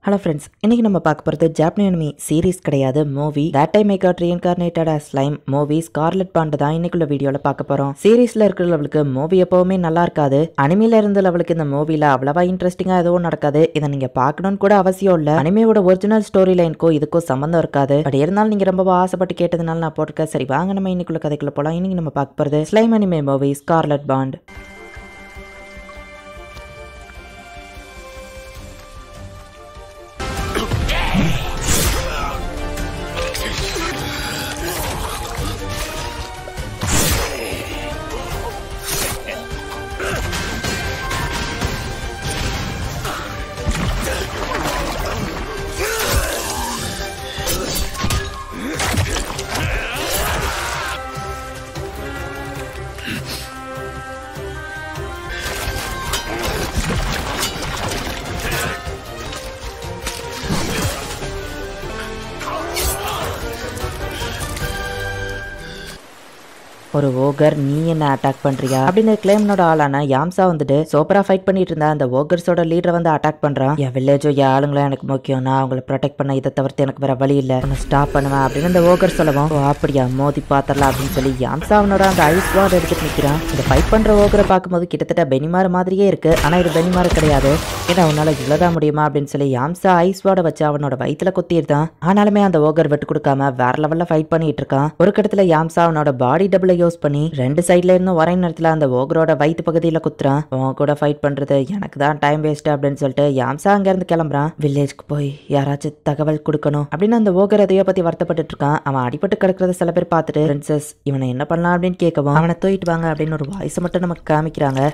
Hello friends, இன்னைக்கு நம்ம பார்க்க போகிறது ஜாப்பனீஸ் அனிமி சீரீஸ் கிடையாது, movie. That time I got reincarnated as slime movie scarlet bond தான் இன்னைக்குள்ள வீடியோவில் பார்க்க போகிறோம். சீரீஸில் இருக்கிற லெவலுக்கு மூவி எப்போவுமே நல்லா இருக்காது. அனிமியில் இருந்த லெவலுக்கு இந்த மூவியில் அவ்வளவா இன்ட்ரெஸ்டிங்காக எதுவும் நடக்காது. இதை நீங்கள் பார்க்கணும்னு கூட அவசியம் இல்லை. அனிமியோட ஒரிஜினல் ஸ்டோரி லைனுக்கும் இதுக்கும் சம்மந்தம் இருக்காது. பட் இருந்தாலும் நீங்கள் ரொம்ப ஆசைப்பட்டு கேட்டதுனால நான் போட்டிருக்கேன். சரி வாங்க நம்ம இன்னைக்குள்ள கதைக்குள்ள போகலாம். இன்னைக்கு நம்ம பார்க்க போகிறது slime anime movie scarlet bond. ஒரு ஓகர் நீ என்ன அட்டாக் பண்றியா அப்படின்னு கிளைமனோட ஆளான யாம்சா வந்துட்டு சூப்பரா ஃபைட் பண்ணிட்டு இருந்தா அந்த ஓகர்ஸோட லீடரை வந்து அட்டாக் பண்றான். என் வில்லேஜோ என் ஆளுங்களும் எனக்கு முக்கியம், நான் அவங்களை ப்ரொடெக்ட் பண்ண இதை தவிர்த்து எனக்கு வேற வழி இல்ல, ஸ்டாப் பண்ணுவேன் அப்படின்னு அந்த ஓகர் சொல்லவும், அப்படியா மோதி பாத்திரலாம் அப்படின்னு சொல்லி யாம்சா அவனோட அந்த ஐஸ் வாட் எடுத்துட்டு நிக்கிறான். இந்த ஃபைட் பண்ற ஓகரை பார்க்கும்போது கிட்டத்தட்ட பெனிமார் மாதிரியே இருக்கு. ஆனா இது பெனிமார் கிடையாது. ஏன்னா அவனால இவ்வளவுதான் முடியுமா அப்படின்னு சொல்லி யாம்சா ஐஸ் வாட வச்சு அவனோட வயிற்றுல குத்திருந்தான். ஆனாலுமே அந்த ஓகர் விட்டு கொடுக்காம வேற லெவல்ல ஃபைட் பண்ணிட்டு இருக்கான். ஒரு கட்டத்துல யாம்சா அவனோட பாடி டபுளை யூஸ் பண்ணி ரெண்டு சைட்ல இருந்தும் ஒரே நேரத்துல அந்த ஓகரோட வயிற்று பகுதியில குத்துறான். அவன் கூட ஃபைட் பண்றது எனக்கு தான் டைம் வேஸ்ட் அப்படின்னு சொல்லிட்டு யாம்சா அங்க இருந்து கிளம்புறான். வில்லேஜ்க்கு போய் யாராச்சும் தகவல் கொடுக்கணும் அப்படின்னு அந்த ஓகர் அதைய பத்தி வருத்தப்பட்டு இருக்கான். அவன் அடிபட்டு கிடக்கிறத சில பேர் பார்த்துட்டு பிரின்சஸ் இவனை என்ன பண்ணலாம் அப்படின்னு கேட்கவும், அவனை தூக்கிட்டு வாங்க அப்படின்னு ஒரு வாய்ஸ் மட்டும் நமக்கு காமிக்கிறாங்க.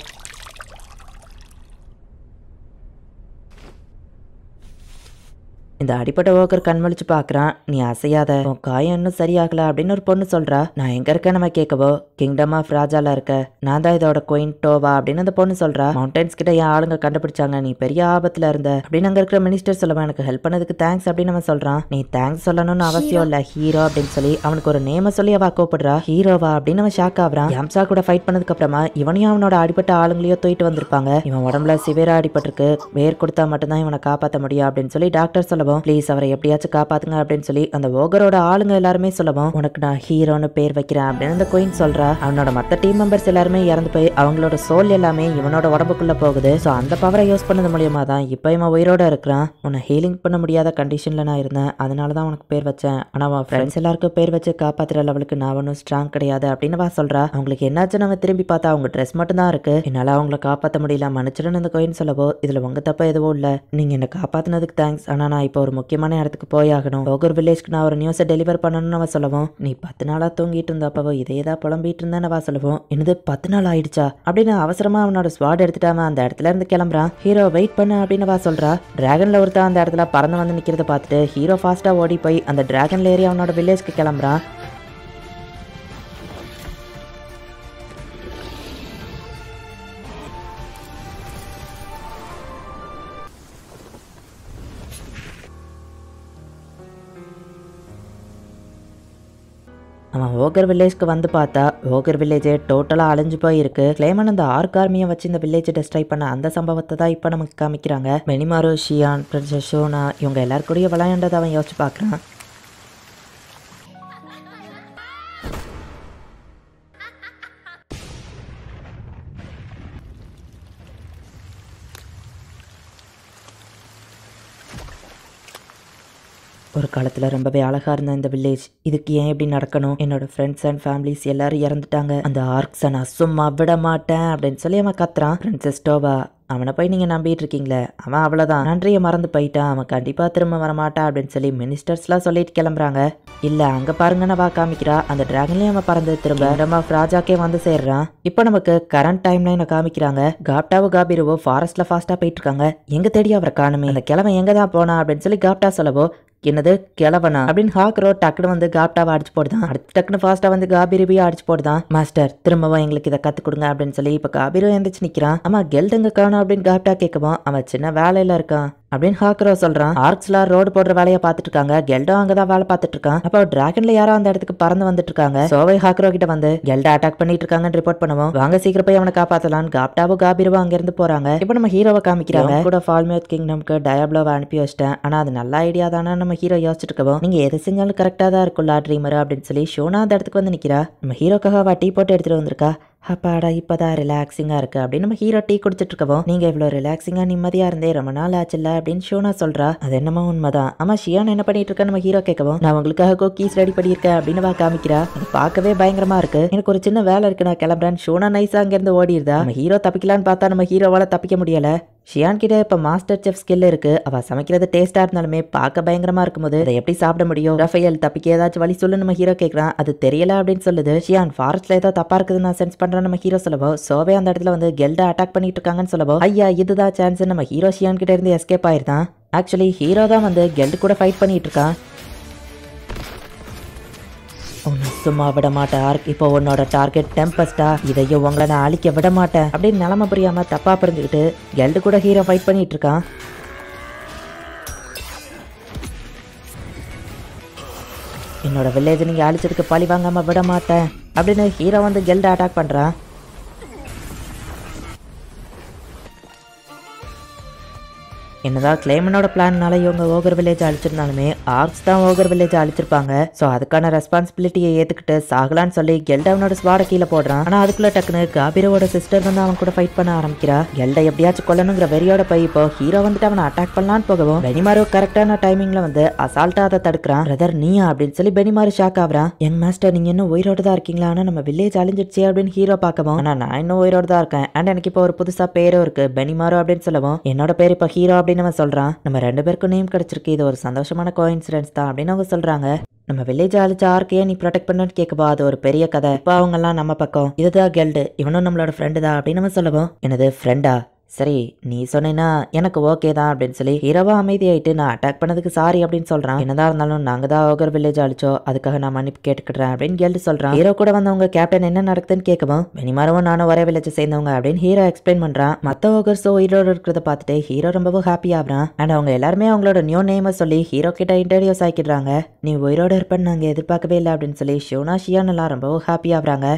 இந்த அடிப்பட்ட ஓக்கர் கண்மொழிச்சு பாக்குறான். நீ அசையாத, உன் காயம் இன்னும் சரியாகல அப்படின்னு ஒரு பொண்ணு சொல்றா. நான் எங்க இருக்கேன் நம்ம கேட்கவோ, கிங்டம் ஆஃப் ராஜால இருக்க, நான் தான் இதோட குயின் டோவா அப்படின்னு அந்த பொண்ணு சொல்றா. மவுண்டன்ஸ் கிட்ட என் ஆளுங்க கண்டுபிடிச்சாங்க, நீ பெரிய ஆபத்துல இருந்த அப்படின்னு அங்க இருக்கிற மினிஸ்டர் சொல்லுவான். எனக்கு ஹெல்ப் பண்ணதுக்கு தேங்க்ஸ் அப்படின்னு அவன் சொல்றான். நீ தேங்க்ஸ் சொல்லணும்னு அவசியம் இல்ல, ஹீரோ அப்படின்னு சொல்லி அவனுக்கு ஒரு நேம சொல்லி அவ கூப்பிடுறா. ஹீரோவா அப்படின்னு அவன் ஷாக் ஆகுறான். யாம்சா கூட ஃபைட் பண்ணதுக்கு அப்புறமா இவனையும் அவனோட அடிப்பட்ட ஆளுங்களையோ தூக்கிட்டு வந்திருப்பாங்க. இவன் உடம்புல சிவியரா அடிபட்டிருக்கு, வேர் கொடுத்தா மட்டும்தான் இவனை காப்பாற்ற முடியும் அப்படின்னு சொல்லி டாக்டர் சொல்லவும், ப்ளீஸ் அவரை எப்படியாச்சும் காப்பாத்துங்க அப்படின்னு சொல்லி அந்த ஓகரோட ஆளுங்க எல்லாருமே சொல்லவும், உனக்கு நான் ஹீரோன்னு பேர் வைக்கிறேன் அப்படின்னு அந்த குயின் சொல்றா. அவனோட மத்த டீம் மெம்பர்ஸ் எல்லாருமே இறந்து போய் அவங்களோட சோல் எல்லாமே இவனோட உடம்புக்குள்ள போகுது. சோ அந்த பவரை யூஸ் பண்ணது மூலியமா தான் இப்ப இவன் உயிரோட இருக்கிறான். உன்னை ஹீலிங் பண்ண முடியாத கண்டிஷன்ல நான் இருந்தேன், அதனாலதான் உனக்கு பேர் வச்சேன். ஆனா அவன் ஃப்ரெண்ட்ஸ் எல்லாருக்கும் பேர் வச்சு காப்பாத்துற லெவலுக்கு நான் ஒன்னும் ஸ்ட்ராங் கிடையாது அப்படின்னு வா சொல்றா. அவங்களுக்கு என்னாச்சுன்னு அவன் திரும்பி பார்த்தா அவங்க ட்ரெஸ் மட்டும் தான் இருக்கு. என்னால அவங்கள காப்பாற்ற முடியல, மன்னிச்சிடுன்னு அந்த கோயின் சொல்லவோ, இதுல உங்க தப்ப எதுவும் இல்ல, நீங்க என்ன காப்பாத்தினதுக்கு தேங்க்ஸ். ஆனா நான் இப்போ ஒரு முக்கியமான இடத்துக்கு போய் ஆகணும். ஓகர் வில்லேஜ்க்கு நான் ஒரு நியூஸை டெலிவர் பண்ணணும்னு அவ சொல்லவும், நீ 10 நாளா தூங்கிட்டு இருந்தப்போ இதேதான் புலம்பிட்டு இருந்தேன்னு அவ சொல்லவும், என்னது 10 நாள் ஆயிடுச்சா அப்படின்னு அவசரமா அவனோட ஸ்வாட் எடுத்துட்டாம அந்த இடத்துல இருந்து கிளம்புறான். ஹீரோ வெயிட் பண்ண அப்படின்னு அவ சொல்றா. டிராகன்ல ஒருத்தன் அந்த இடத்துல பறந்து வந்து நிக்கிறத பார்த்துட்டு ஹீரோ ஃபாஸ்டா ஓடி போய் அந்த டிராகன்ல ஏறி அவனோட வில்லேஜ்க்கு கிளம்புறான். அவன் ஓகர் வில்லேஜ்க்கு வந்து பார்த்தா ஓகர் வில்லேஜே டோட்டலா அழிஞ்சு போயிருக்கு. கிளைமன் அந்த ஆர்க் ஆர்மியை வச்சு இந்த வில்லேஜை டெஸ்ட்ராய் பண்ண அந்த சம்பவத்தை தான் இப்ப நமக்கு காமிக்கிறாங்க. பெனிமாரு, ஷியான், ஷோனா இவங்க எல்லாரும் கூடயே விளையாண்டதை அவன் யோசிச்சு பார்க்கறான். ஒரு காலத்துல ரொம்பவே அழகா இருந்த இந்த வில்லேஜ் இதுக்கு ஏன் இப்படி நடக்கணும்? என்னோட ஃப்ரெண்ட்ஸ் அண்ட் ஃபேமிலிஸ் எல்லாரும் இறந்துட்டாங்க, அந்த ஆர்க்ஸை நான் சும்மா விட மாட்டேன் அப்படின்னு சொல்லி அவன் கத்துறான். பிரின்சஸ் டோவா, அவனை போய் நீங்க நம்பிட்டு இருக்கீங்களே, அவன் அவ்வளவுதான், நன்றியை மறந்து போயிட்டான், அவன் கண்டிப்பா திரும்ப வரமாட்டான் அப்படின்னு சொல்லி மினிஸ்டர்ஸ்லாம் சொல்லிட்டு கிளம்புறாங்க. இல்ல அங்க பாருங்கன்னு வா காமிக்கிறா. அந்த டிராகன்லயும் அவன் பறந்து திரும்ப கிங்டம் ஆஃப் ராஜாக்கே வந்து சேர்றான். இப்போ நமக்கு கரண்ட் டைம் லைனை காமிக்கிறாங்க. காப்டாவும் காபிருவோ ஃபாரஸ்ட்ல ஃபாஸ்டா போயிட்டு இருக்காங்க. எங்க தேடி அவரை காணுமே, அந்த கிழமை எங்க தான் போனா அப்படின்னு சொல்லி காப்டா சொல்லவோ, என்னது கிளவனா அப்படின்னு ஹாக்ரோ டக்குனு வந்து காப்டாவை அடிச்சு போடுதான். அடுத்து டக்குனு ஃபாஸ்டா வந்து காபிருவியும் அடிச்சு போடுதான். மாஸ்டர் திரும்பவும் எங்களுக்கு இதை கத்து கொடுங்க அப்படின்னு சொல்லி இப்ப காபிரு எந்திரிச்சு நிக்கிறான். ஆமா கெல்ட் எங்க காணும் அப்படின்னு காப்டா கேட்கவும், அவன் சின்ன வேலையில இருக்கான். அப்படின்னு ஹாக்ரோ சொல்றான். ஆர்க்ஸ்ல ரோடு போடுற வேலையை பார்த்துட்டு இருக்காங்க. கெல்டோ அங்கதான் வேலை பார்த்துட்டு இருக்கான். அப்போ டிராகன்ல யாரோ அந்த இடத்துக்கு பறந்து வந்துட்டு இருக்காங்க. சோவை ஹாக்ரோ கிட்ட வந்து கெல்டா அட்டாக் பண்ணிட்டு இருக்காங்கன்னு ரிப்போர்ட் பண்ணுவோம். வாங்க சீக்கிரம் போய் அவனை காப்பாத்தலாம். காப்டாவோ காபிரவோ அங்க இருந்து போறாங்க. இப்போ நம்ம ஹீரோவை காமிக்கிறாங்க. கூட ஃபால்மியூத் கிங்டம்க்கு டயாப்ளோவை அனுப்பி வச்சிட்டேன். ஆனா அது நல்ல ஐடியா தானே நம்ம ஹீரோ யோசிச்சுட்டு இருக்கோம். நீங்க எது செஞ்சாலும் கரெக்டா தான் இருக்கும்ல ட்ரீமர் அப்படின்னு சொல்லி ஷோனா அந்த இடத்துக்கு வந்து நிக்கிறா. நம்ம ஹீரோக்காக அவ டீ போட்டு எடுத்துட்டு வந்திருக்கா. அப்பாடா இப்பதான் ரிலாக்ஸிங்கா இருக்கு அப்படின்னு நம்ம ஹீரோ டீ குடிச்சிட்டு இருக்கவும், நீங்க இவ்வளவு ரிலாக்ஸிங்கா நிம்மதியா இருந்தே ரொம்ப நாள் ஆச்சுல்ல அப்படின்னு ஷோனா சொல்றா. அது என்னமோ உண்மைதான். ஆமா ஷியான் என்ன பண்ணிட்டு இருக்க நம்ம ஹீரோ கேட்கவும், நான் உங்களுக்காக குக்கீஸ் ரெடி பண்ணியிருக்கேன் அப்படின்னு காமிக்கிறா. அது பார்க்கவே பயங்கரமா இருக்கு. எனக்கு ஒரு சின்ன வேலை இருக்கு, நான் கிளம்புறேன். ஷோனா நைஸா அங்க இருந்து ஓடிடுதா. நம்ம ஹீரோ தப்பிக்கலான்னு பார்த்தா நம்ம ஹீரோவால தப்பிக்க முடியல. ஷியான் கிட்ட இப்ப மாஸ்டர் செஃப் ஸ்கில் இருக்கு. அவ சமைக்கிறது டேஸ்டா இருந்தாலுமே பார்க்க பயங்கரமா இருக்கும்போது அதை எப்படி சாப்பிட முடியும்? ரஃபேல் தப்பிக்க ஏதாச்சும் வழி சொல்லு நம்ம ஹீரோ கேட்கறான். அது தெரியல அப்படின்னு சொல்லுது. ஷியான் ஃபாரஸ்ட்ல ஏதோ தப்பா இருக்குதுன்னு நான் சென்ஸ் பண்றேன் நம்ம ஹீரோ சொல்லவோ, சோவே அந்த இடத்துல வந்து கெல்டா அட்டாக் பண்ணிட்டு இருக்காங்கன்னு சொல்லவோ, ஐயா இதுதான் சான்ஸ் நம்ம ஹீரோ ஷியான் கிட்ட இருந்து எஸ்கேப் ஆயிருந்தான். ஆக்சுவலி ஹீரோ தான் வந்து கெல்ட் கூட ஃபைட் பண்ணிட்டு இருக்கான். உன்னை சும்மா விட மாட்டேன். இப்போ உன்னோட டார்கெட் டெம்பஸ்டா, இதையும் உங்களை நான் அழிக்க விட மாட்டேன் அப்படின்னு நிலைமை புரியாம தப்பா புரிஞ்சுக்கிட்டு கெல்டு கூட ஹீரோ ஃபைட் பண்ணிட்டு இருக்கான். என்னோட வில்லேஜ் நீங்க அழிச்சதுக்கு பழி வாங்காம விட மாட்டேன் அப்படின்னு ஹீரோ வந்து கெல்ட அட்டாக் பண்றான். என்னதான் கிளைமனோட பிளான்னால இவங்க ஓகர் வில்லேஜ் அழிச்சிருந்தாலுமே ஆர்க்ஸ் தான் ஓகர் வில்லேஜ் அழிச்சிருப்பாங்க. சோ அதுக்கான ரெஸ்பான்சிபிலிட்டியை ஏத்துக்கிட்டு சாகலான்னு சொல்லி கெல்ட அவனோட ஸ்வாட கீழே போடுறான். ஆனா அதுக்குள்ள டக்குன்னு காபிரோட சிஸ்டர் வந்து அவன் கூட ஃபைட் பண்ண ஆரம்பிக்கிறா. கெல்ட எப்படியாச்சும் கொல்லணுங்கிற வெறியோட போய் இப்போ ஹீரோ வந்துட்டு அவனை அட்டாக் பண்ணலான்னு போகவும், பெனிமாரு கரெக்டான டைமிங்ல வந்து அசால்ட்டா அதை தடுக்கிறான். பிரதர் நீயா அப்படின்னு சொல்லி பெனிமாரு ஷாக் ஆகுறான். யங் மாஸ்டர் நீங்க இன்னும் உயிரோட தான் இருக்கீங்களா? ஆனா நம்ம வில்லேஜ் அழிஞ்சிடுச்சு அப்படின்னு ஹீரோ பார்க்கவும், ஆனா நான் இன்னும் உயிரோட தான் இருக்கேன். அண்ட் எனக்கு இப்போ ஒரு புதுசா பேரும் இருக்கு, பெனிமாரு அப்படின்னு சொல்லவும், என்னோட பேர் இப்போ ஹீரோ அப்படின்னு அவன் சொல்றான். நம்ம ரெண்டு பேருக்கும் நேம் கிடைச்சிருக்கு, இது ஒரு சந்தோஷமான கோஇன்சிடென்ஸ் தான் அப்படின்னு அவங்க சொல்றாங்க. நம்ம வில்லேஜ் அழிச்ச ஆர்க்கையே நீ ப்ரொடெக்ட் பண்ணு கேட்கப்பா, அது ஒரு பெரிய கதை. இப்போ அவங்க எல்லாம் நம்ம பக்கம். இதுதான் கெல்டு, இவனும் நம்மளோட ஃப்ரெண்டு தான் அப்படின்னு நம்ம சொல்லவும், எனது ஃப்ரெண்டா? சரி நீ சொன்னீங்கன்னா எனக்கு ஓகே தான் அப்படின்னு சொல்லி ஹீரோவா அமைதியாயிட்டு நான் அட்டாக் பண்ணதுக்கு சாரி அப்படின்னு சொல்றான். என்னதான் இருந்தாலும் நாங்க தான் ஓகர் வில்லேஜ் அழிச்சோம், அதுக்காக நான் மன்னிப்பு கேட்டுக்கிறேன் அப்படின்னு கெல்டு சொல்றான். ஹீரோ கூட வந்தவங்க கேப்டன் என்ன நடக்குதுன்னு கேட்கவும், பெனிமாரும் நானும் ஒரே வில்லேஜ் சேர்ந்தவங்க அப்படின்னு ஹீரோ எக்ஸ்பிளைன் பண்றான். மத்த ஓகர்ஸோ உயிரோடு இருக்கிறத பார்த்துட்டு ஹீரோ ரொம்பவும் ஹாப்பி ஆகுறான். அண்ட் அவங்க எல்லாருமே அவங்களோட நியூ நேமை சொல்லி ஹீரோ கிட்ட இன்ட்ரோடியூஸ் ஆக்கிடுறாங்க. நீ உயிரோடு இருப்பேன்னு நாங்க எதிர்பார்க்கவே இல்லை அப்படின்னு சொல்லி ஷோனா ஷியான் எல்லாம் ரொம்பவும் ஹாப்பி ஆகுறாங்க.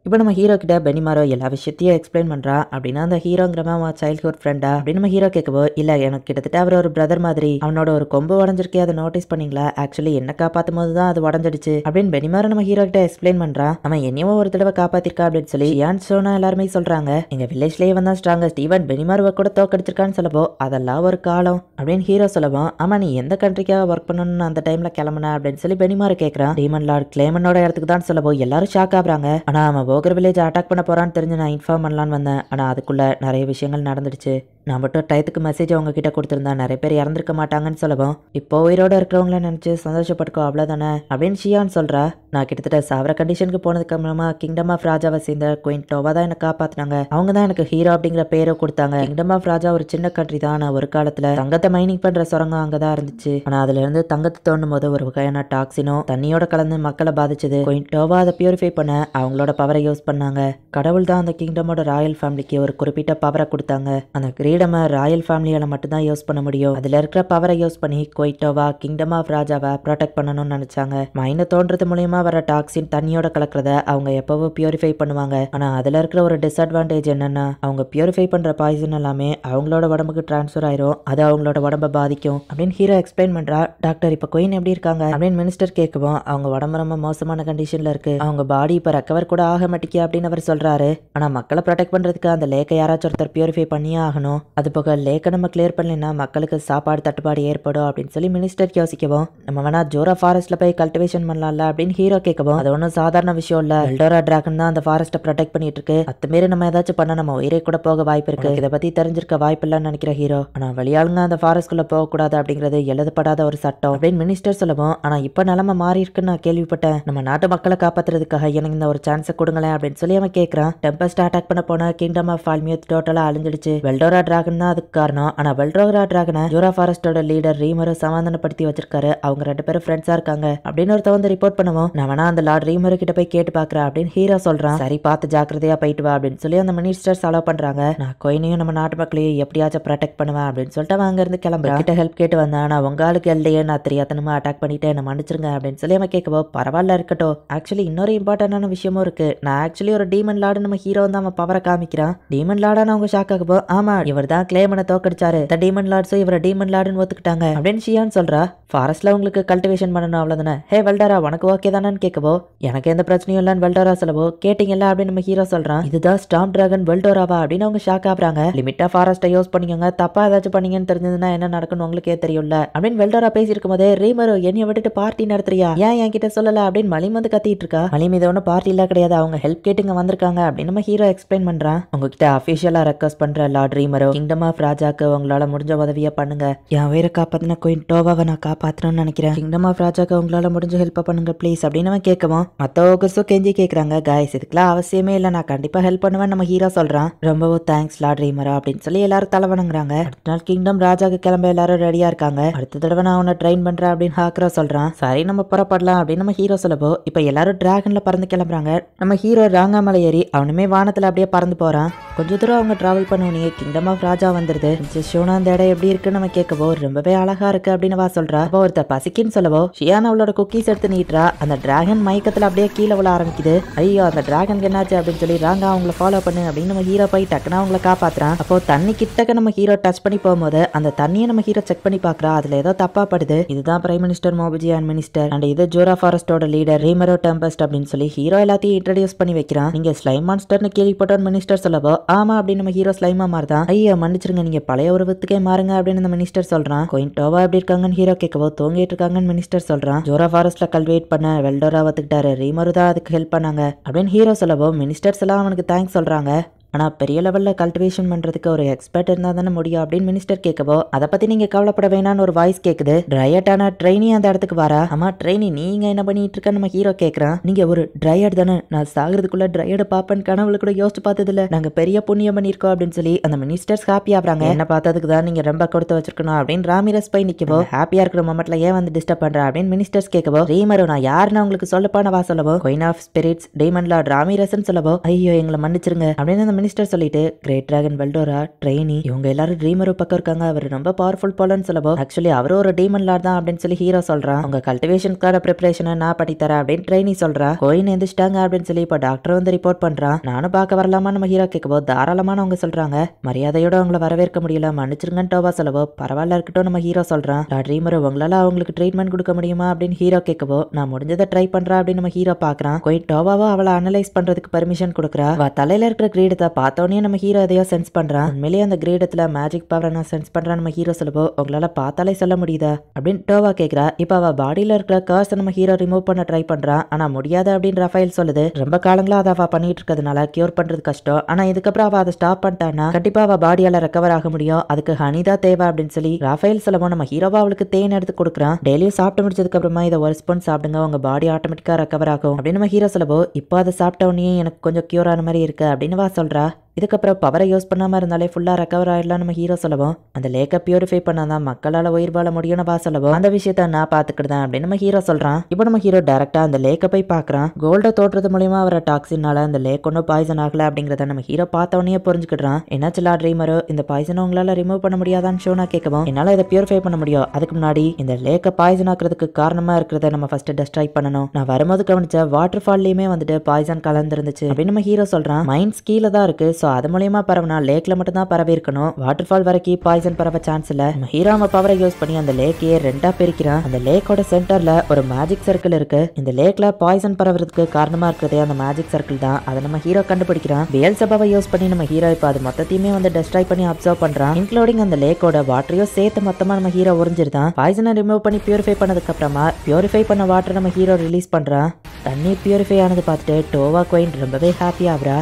இப்போ நம்ம ஹீரோ கிட்ட பெனிமாரோ எல்லா விஷயத்தையும் எக்ஸ்பிளைன் பண்றா. அப்படின்னா அந்த ஹீரோங்கிறவன் சைல்ட்ஹுட் ஃப்ரெண்டா அப்படின்னு நம்ம ஹீரோ கேட்கவோ, இல்ல எனக்கு கிட்டத்தட்ட அவர் ஒரு பிரதர் மாதிரி. அவனோட ஒரு கொம்பு உடஞ்சிருக்கே, அதை நோட்டீஸ் பண்ணீங்களா? ஆக்சுவலி என்ன காப்பாத்தும் போது தான் அது உடஞ்சிடுச்சு அப்படின்னு பெனிமாரோ நம்ம ஹீரோ கிட்ட எக்ஸ்பிளைன் பண்றா. அவன் என்னையும் ஒரு தடவை காப்பாத்திருக்கா அப்படின்னு சொல்லி ஷியான் ஷோனா எல்லாருமே சொல்றாங்க. எங்க வில்லேஜ்லயே வந்தா ஸ்ட்ராங்கஸ்ட், ஈவன் பெனிமாருவை கூட தோக்கடிச்சிருக்கான்னு சொல்லப்போ அதெல்லாம் ஒரு காலம் அப்படின்னு ஹீரோ சொல்லவும், ஆமா நீ எந்த கண்ட்ரிக்காக ஒர்க் பண்ணணும்னு அந்த டைம்ல கிளம்புன அப்படின்னு சொல்லி பெனிமாரு கேட்கறான். டீமன் லார்ட் கிளைமனோட இடத்துக்கு தான் சொல்லப்போ எல்லாரும் ஷாக் ஆகுறாங்க. ஆனா அவன் ஓகர் வில்லேஜ் அட்டாக் பண்ண போறான்னு தெரிஞ்சு நான் இன்ஃபார்ம் பண்ணலான்னு வந்தேன். ஆனா அதுக்குள்ள நிறைய விஷயங்கள் நடந்துடுச்சு. நான் மட்டும் டயத்துக்கு மெசேஜ் அவங்க கிட்ட கொடுத்துருந்தா நிறைய பேர் இறந்துருக்க மாட்டாங்கன்னு சொல்லவும், இப்போ உயிரோட இருக்கிறவங்கள நினைச்சு சந்தோஷப்பட்டுக்கோ அவ்வளவுதானே அப்படின்னு ஷியான் சொல்றா. நான் கிட்டத்தட்ட சாவர கண்டிஷனுக்கு போனதுக்கு அப்புறமா கிங்டம் ஆஃப் ராஜாவை சேர்ந்த குயின் டோவா தான் என்ன காப்பாத்தினாங்க. அவங்க தான் எனக்கு ஹீரோ அப்படிங்கிற பேரை கொடுத்தாங்க. கிங்டம் ஆஃப் ராஜா ஒரு சின்ன கண்ட்ரி தான். நான் ஒரு காலத்துல தங்கத்தை மைனிங் பண்ற சுரங்கம் அங்கதான் இருந்துச்சு. ஆனா அதுல இருந்து தங்கத்தை தோண்டும் போது ஒரு வகையான டாக்ஸினோ தண்ணியோட கலந்து மக்களை பாதிச்சது. குயின் டோவா அதை பியூரிஃபை பண்ண அவங்களோட பவரை யூஸ் பண்ணாங்க. கடவுள் தான் அந்த கிங்டமோட ராயல் ஃபேமிலிக்கு ஒரு குறிப்பிட்ட பவரை கொடுத்தாங்க. அந்த கிரீடமை ராயல் ஃபேமிலியால மட்டும் தான் யூஸ் பண்ண முடியும். அதுல இருக்கிற பவரை யூஸ் பண்ணி குயிட்டோவா கிங்டம் ஆஃப் ராஜாவை ப்ரொடெக்ட் பண்ணணும்னு நினைச்சாங்க. மைனை தோன்றது மூலியமா வர டாக்ஸின் தண்ணியோட கலக்கிறத அவங்க எப்பவோ பியூரிஃபை பண்ணுவாங்க. ஆனா அதுல இருக்கிற ஒரு டிஸ்அட்வான்டேஜ் என்னன்னா, அவங்க பியூரிஃபை பண்ற பாய்சன் எல்லாமே அவங்களோட உடம்புக்கு டிரான்ஸ்ஃபர் ஆயிரும். அது அவங்களோட உடம்ப பாதிக்கும் அப்படின்னு ஹீரோ எக்ஸ்பிளைன் பண்றா. டாக்டர் இப்ப குயின் எப்படி இருக்காங்க அப்படின்னு மினிஸ்டர் கேட்கவும், அவங்க உடம்பு ரொம்ப மோசமான கண்டிஷன்ல இருக்கு. அவங்க பாடி இப்ப ரெக்கவர் கூட ஆக மாட்டேங்க அப்படின்னு அவர் சொல்றாரு. ஆனா மக்களை ப்ரொடெக்ட் பண்றதுக்கு அந்த லேக்கை யாராச்சும் ஒருத்தர் பியூரிஃபை பண்ணியே ஆகணும். அது போக லேக்கை நம்ம கிளியர் பண்ணலைன்னா மக்களுக்கு சாப்பாடு தட்டுப்பாடு ஏற்படும் அப்படின்னு சொல்லி மினிஸ்டர் யோசிக்கவும், நம்ம வேணா ஜோரா ஃபாரஸ்ட்ல போய் கல்டிவேஷன் பண்ணலாம்ல அப்படின்னு ஹீரோ கேட்கவும், அது ஒன்றும் சாதாரண விஷயம் இல்ல. எல்டோரா டிராகன் தான் அந்த ஃபாரஸ்ட்டை ப்ரொடெக்ட் பண்ணிட்டு இருக்கு. அத்துமாரி நம்ம ஏதாச்சும் பண்ண நம்ம உயிரை கூட போக வாய்ப்பு இருக்கு. இதை பத்தி தெரிஞ்சிருக்க வாய்ப்பு இல்லைன்னு நினைக்கிற ஹீரோ. ஆனா வெளியாளுங்க அந்த ஃபாரஸ்ட்குள்ள போக கூடாது அப்படிங்கிறது எழுதப்படாத ஒரு சட்டம் அப்படின்னு மினிஸ்டர் சொல்லவும், ஆனா இப்ப நிலைமை மாறி இருக்குன்னு நான் கேள்விப்பட்டேன். நம்ம நாட்டு மக்களை காப்பாத்துறதுக்காக எனக்கு இந்த ஒரு சான்ஸை கொடுங்களேன் அப்படின்னு சொல்லி அவன் கேட்கறான். டெம்பஸ்ட் அட்டாக் பண்ண போன கிங்டம் ஆஃப் ஃபால்மியூத் டோட்டலா அழிஞ்சிடுச்சு. வெல்டோரா டிராகன் தான் அதுக்கு காரணம். ஆனா வெல்ட்ரோரா டிராகனை ஜோரா ஃபாரஸ்டோட லீடர் ரீமரு சமாதானப்படுத்தி வச்சிருக்காரு. அவங்க 2 பேரும் ஃப்ரெண்ட்ஸா இருக்காங்க அப்படின்னு ஒருத்த வந்து ரிப்போர்ட் பண்ணுவோம். நான் வேணா அந்த லார்ட் ரீமரு கிட்ட போய் கேட்டு பாக்குறேன் அப்படின்னு ஹீரோ சொல்றான். சரி பார்த்து ஜாக்கிரதையா போயிட்டு வா அப்படின்னு சொல்லி அந்த மினிஸ்டர்ஸ் அலோ பண்றாங்க. நான் கொயினையும் நம்ம நாட்டு மக்களையும் எப்படியாச்சும் ப்ரொடெக்ட் பண்ணுவேன் அப்படின்னு சொல்லிட்டு அவன் அங்க இருந்து கிளம்புறான். கிட்ட ஹெல்ப் கேட்டு வந்தேன். நான் உங்க ஆளுக்கு இல்லையே, நான் தெரியாதனமா அட்டாக் பண்ணிட்டு என்ன மன்னிச்சிருங்க அப்படின்னு சொல்லி அவன் கேட்கவோ பரவாயில்ல இருக்கட்டும். ஆக்சுவலி இன்னொரு இம்பார்ட்டன்டான விஷயமும் இருக்கு. நான் ஆக்சுவலி ஒரு டீமன் லார்டு நம்ம ஹீரோ வந்து அவன் பவரை காமிக்கிறான். டீமன் லார்டான அவங்க ஷாக் ஆகப்போ ஆமா இவர் தான் கிளேமனை தோக்கடிச்சாரு. த டீமன் லார்ட்ஸும் இவரை டீமன் லார்டுன்னு ஒத்துக்கிட்டாங்க அப்படின்னு ஷியான் சொல்றா. ஃபாரஸ்ட்ல உங்களுக்கு கல்டிவேஷன் பண்ணணும் அவ்வளவுதானே. ஹே வெல்டரா உனக்கு ஓகே தானு கேட்கவோ எனக்கு எந்த பிரச்சனையும் இல்லன்னு வெல்டரா சொல்லவோ கேட்டீங்கல்ல அப்படின்னு நம்ம ஹீரோ சொல்றான். இதுதான் ஸ்டாம் டிராகன் வெல்டோராவா அப்படின்னு அவங்க ஷாக் ஆகுறாங்க. லிமிட்டா ஃபாரஸ்ட்டை யூஸ் பண்ணிக்கோங்க, தப்பா ஏதாச்சும் பண்ணீங்கன்னு தெரிஞ்சதுன்னா என்ன நடக்கும்னு உங்களுக்கே தெரியும்ல அப்படின்னு வெல்டோரா பேசியிருக்கும் போதே ரீமரு என்னைய விட்டுட்டு பார்ட்டி நடத்துறியா, ஏன் என்கிட்ட சொல்லல அப்படின்னு மலிம் வந்து கத்திட்டு இருக்கா. மலிம் இதை ஒன்னும் பார்ட்டி இல்ல கிடையாது, அவங்க ஹெல்ப் கேட்டுங்க வந்திருக்காங்க அப்படின்னு நம்ம ஹீரோ எக்ஸ்பிளைன் பண்றான். உங்ககிட்ட அபிஷியலா ரெக்வஸ்ட் பண்ற லார்ட் ரீமரு, கிங்டம் ஆஃப் ராஜாக்கு உங்களால முடிஞ்ச உதவியா பண்ணுங்க. என் உயிரை காப்பாத்தின குயின் டோவாவை நான் காப்பாத்தணும்னு நினைக்கிறேன். கிங்டம் ஆஃப் ராஜாக்கு உங்களால முடிஞ்ச ஹெல்ப் பண்ணுங்க ப்ளீஸ் அப்படின்னு அவன் கேட்கவும் மத்த ஓகர்ஸும் கெஞ்சி கேட்கறாங்க. காய்ஸ் இதுக்கெல்லாம் அவசியமே இல்லை, நான் கண்டிப்பா ஹெல்ப் பண்ணுவேன் நம்ம ஹீரோ சொல்றான். ரொம்பவும் தேங்க்ஸ் லார்ட் ரீமரா அப்படின்னு சொல்லி எல்லாரும் தலை வணங்குறாங்க. அடுத்த நாள் கிங்டம் ராஜாக்கு கிளம்ப எல்லாரும் ரெடியா இருக்காங்க. அடுத்த தடவை நான் உன்னை ட்ரெயின் பண்றேன் அப்படின்னு ஹாக்ரா சொல்றான். சரி நம்ம புறப்படலாம் அப்படின்னு நம்ம ஹீரோ சொல்லப்போ இப்ப எல்லாரும் டிராகன்ல பறந்து கிளம்புறாங்க. நம்ம ஹீரோ ராங்காமலை ஏறி அவனுமே வானத்துல அப்படியே பறந்து போறான். கொஞ்ச தூரம் அவங்க டிராவல் பண்ணுவனே கிங்டம் ஆஃப் ராஜா வந்துருது. ஷோனா அந்த இடம் எப்படி இருக்குன்னு நம்ம கேட்கவோ ரொம்பவே அழகா இருக்கு அப்படின்னு வா சொல்றா. அப்போ ஒருத்தர் பசிக்குன்னு சொல்லவோ ஷியான் அவளோட குக்கீஸ் எடுத்து நீட்டுறா. அந்த டிராகன் மயக்கத்துல அப்படியே கீழே விழ ஆரம்பிக்குது. ஐயோ அந்த டிராகன் என்னாச்சு அப்படின்னு சொல்லி ராங்கா அவங்களை ஃபாலோ பண்ணு அப்படின்னு நம்ம ஹீரோ போய் டக்குனா அவங்களை காப்பாத்துறான். அப்போ தண்ணி கிட்டக்க நம்ம ஹீரோ டச் பண்ணி போகும்போது அந்த தண்ணியை நம்ம ஹீரோ செக் பண்ணி பாக்குறா. அதுல ஏதோ தப்பா படுது. இதுதான் பிரைம் மினிஸ்டர் மோபுஜி அண்ட் மினிஸ்டர் அண்ட் இது ஜோரா ஃபாரஸ்டோட லீடர் ரீமரோ டெம்பஸ்ட் அப்படின்னு சொல்லி ஹீரோ எல்லாத்தையும் இன்ட்ரோடியூஸ் பண்ணி வைக்கிறான். நீங்க ஸ்லைம் மான்ஸ்டர்னு கேள்விப்பட்டோன்னு மினிஸ்டர் சொல்லவோ ஆமா அப்படின்னு நம்ம ஹீரோ ஸ்லைமா மாறுதான். ஐயா மன்னிச்சிருங்க நீங்க பழைய உருவத்துக்கே மாறுங்க அப்படின்னு நம்ம மினிஸ்டர் சொல்றான். குயின் டோவா எப்படி இருக்காங்கன்னு ஹீரோ கேட்கவோ தூங்கிட்டு இருக்காங்கன்னு மினிஸ்டர் சொல்றான். ஜோரா ஃபாரஸ்ட்ல கல்வேட் பண்ண வெல்டோரா வந்துட்டாரு, ரீமரு தான் அதுக்கு ஹெல்ப் பண்ணாங்க அப்படின்னு ஹீரோ சொல்லவோ மினிஸ்டர்ஸ் எல்லாம் அவனுக்கு தேங்க்ஸ் சொல்றாங்க. ஆனா பெரிய லெவல்ல கல்டிவேஷன் பண்றதுக்கு ஒரு எக்ஸ்பர்ட் இருந்தா தானே முடியும் அப்படின்னு மினிஸ்டர் கேட்கவோ அதை பத்தி நீங்க கவலைப்பட வேணான்னு ஒரு வாய்ஸ் கேக்குது. ட்ரையட்டான ட்ரெயினி அந்த இடத்துக்கு வரா. ஆமா ட்ரெயினி நீங்க என்ன பண்ணிட்டு இருக்க நம்ம ஹீரோ கேக்குறான். நீங்க ஒரு ட்ரையட் தானே, நான் சாகிறதுக்குள்ள ட்ரையட பாப்பேன் கனவுல கூட யோசிச்சு பார்த்தது இல்ல, நாங்க பெரிய புண்ணியம் பண்ணிருக்கோம் அப்படின்னு சொல்லி அந்த மினிஸ்டர்ஸ் ஹாப்பி ஆகுறாங்க. என்ன பார்த்ததுக்கு தான் நீங்க ரொம்ப கொடுத்து வச்சிருக்கணும் அப்படின்னு ராமிரஸ் போய் நிக்கவோ ஹாப்பியா இருக்கிற மொமெண்ட்ல ஏன் வந்து டிஸ்டர்ப் பண்ற அப்படின்னு மினிஸ்டர்ஸ் கேட்கவோ ரீமரோ நான் யாருன்னு உங்களுக்கு சொல்லப்பான வா சொல்லவோ queen of spirits demon lord ராமிரஸ்ன்னு சொல்லவோ ஐயோ எங்களை மன்னிச்சிருங்க அப்படின்னு அந்த மினிஸ்டர் சொல்லிட்டு கிரேட் டிராகன் வெல்டோரா ட்ரெயினி இவங்க எல்லாரும் ட்ரீமரு பக்கம் இருக்காங்க, அவர் ரொம்ப பவர்ஃபுல் போலன்னு சொல்லவோ ஆக்சுவலி அவரும் ஒரு டீமன் லார்ட் தான் அப்படின்னு சொல்லி ஹீரோ சொல்றான். உங்க கல்டிவேஷனுக்கான ப்ரிப்பரேஷனை நான் பண்ணி தரேன் அப்படின்னு ட்ரெயினி சொல்றா. கோயின் எந்திரிச்சிட்டாங்க அப்படின்னு சொல்லி இப்போ டாக்டர் வந்து ரிப்போர்ட் பண்றான். நானும் பார்க்க வரலாமா நம்ம ஹீரோ கேட்கவோ தாராளமான அவங்க சொல்றாங்க. மரியாதையோட அவங்கள வரவேற்க முடியல மன்னிச்சிருங்கன்னு டோவா சொல்லவோ பரவாயில்ல இருக்கட்டும் நம்ம ஹீரோ சொல்றான். ட்ரீமரு உங்களால அவங்களுக்கு ட்ரீட்மெண்ட் கொடுக்க முடியுமா அப்படின்னு ஹீரோ கேட்கவோ நான் முடிஞ்சதை ட்ரை பண்றேன் அப்படின்னு நம்ம ஹீரோ பாக்குறான். கோயின் டோவாவோ அவளை அனலைஸ் பண்றதுக்கு பர்மிஷன் கொடுக்குறா. தலையில இருக்கிற கிரீடத்தை பார்த்தோன்னே நம்ம ஹீரோ எதையோ சென்ஸ் பண்றான். உண்மையிலேயே அந்த கிரீடத்துல மேஜிக் பவர் நான் சென்ஸ் பண்றேன் நம்ம ஹீரோ சொல்லவோ உங்களால பார்த்தாலே சொல்ல முடியுதா அப்படின்னு டோவா கேக்குறா. இப்ப அவ பாடியில இருக்கிற கர்ஸ் நம்ம ஹீரோ ரிமூவ் பண்ண ட்ரை பண்றான். ஆனா முடியாது அப்படின்னு ரஃபேல் சொல்லுது. ரொம்ப காலங்களா அதை அவ பண்ணிட்டு இருக்கிறதுனால கியூர் பண்றது கஷ்டம். ஆனா இதுக்கப்புறம் அவ அதை ஸ்டாப் பண்ணிட்டான்னா கண்டிப்பா அவ பாடியால ரெக்கவர் ஆக முடியும், அதுக்கு ஹனிதா தேவை அப்படின்னு சொல்லி ரஃபேல் சொல்லவோ நம்ம ஹீரோவா அவளுக்கு தேன் எடுத்து கொடுக்குறான். டெய்லியும் சாப்பிட்டு முடிச்சதுக்கு அப்புறமா இதை ஒரு ஸ்பூன் சாப்பிடுங்க, உங்க பாடி ஆட்டோமேட்டிக்கா ரெக்கவர் ஆகும் அப்படின்னு நம்ம ஹீரோ சொல்லவோ இப்போ அதை சாப்பிட்ட உடனே எனக்கு கொஞ்சம் கியூர் ஆன மாதிரி இருக்கு அப்படின்னு வா சொல்றா. இதுக்கப்புறம் பவரை யூஸ் பண்ணாம இருந்தாலே ஃபுல்லா ரெக்கவர் ஆயிடலாம் நம்ம ஹீரோ சொல்லவும் அந்த லேக்கை பியூரிஃபை பண்ணாதான் மக்களால உயிர் வாழ முடியும்னு வா சொல்லவும் அந்த விஷயத்த நான் பாத்துக்கிட்டேன் அப்படின்னு நம்ம ஹீரோ சொல்றான். இப்போ நம்ம ஹீரோ டைரக்டா அந்த லேக்கை போய் பாக்குறான். கோல்ட தோற்றது மூலியமா வர டாக்ஸினால அந்த லேக் ஒன்னும் பாய்சன் ஆகல அப்படிங்கறத நம்ம ஹீரோ பார்த்தவனே புரிஞ்சுக்கிட்டான். என்னாச்சு லார்ட் ரீமரோ இந்த பாய்சனை உங்களால ரிமூவ் பண்ண முடியாதான்னு ஷோனா கேட்கவும் என்னால இதை பியூரிஃபை பண்ண முடியும், அதுக்கு முன்னாடி இந்த லேக்கை பாய்சன் ஆக்குறதுக்கு காரணமா இருக்கிறத நம்ம ஃபர்ஸ்ட் டெஸ்ட்ராய் பண்ணணும். நான் வரும்போது கவனிச்ச வாட்டர் ஃபால்லயுமே வந்துட்டு பாய்சன் கலந்துருந்துச்சு அப்படின்னு நம்ம ஹீரோ சொல்றான். மைண்ட்ஸ் கீழே தான் இருக்கு, சோ அது மூலியமா லேக்ல மட்டும் தான் பரவி இருக்கணும், வாட்டர் ஃபால் வரைக்கும் பாய்சன் பரவ சான்ஸ் இல்ல. ஹீரோ பவரை யூஸ் பண்ணி அந்த லேக்கையே ரெண்டா பிரிக்கிறான். அந்த லேக்கோட சென்டர்ல ஒரு மேஜிக் சர்க்கிள் இருக்கு. இந்த லேக்ல பாய்சன் பரவறதுக்கு காரணமா இருக்கிறதே அந்த மேஜிக் சர்க்கிள் தான். அதை நம்ம ஹீரோ கண்டுபிடிக்கிறான். பெயல்செபூவை யூஸ் பண்ணி நம்ம ஹீரோ இப்ப அது மொத்தத்தையுமே வந்து டெஸ்ட்ராய் பண்ணி அப்சர்வ் பண்றான், இன்க்ளூடிங் அந்த லேக்கோட வாட்டரையும் சேர்த்து மொத்தமா நம்ம ஹீரோ உறிஞ்சிருந்தான். பாய்சனை ரிமூவ் பண்ணி பியூரிஃபை பண்ணதுக்கு அப்புறமா பியூரிஃபை பண்ண வாட்டர் நம்ம ஹீரோ ரிலீஸ் பண்றான். தண்ணி பியூரிஃபை ஆனது பார்த்துட்டு டோவா குயின் ரொம்பவே ஹாப்பி ஆகுறா.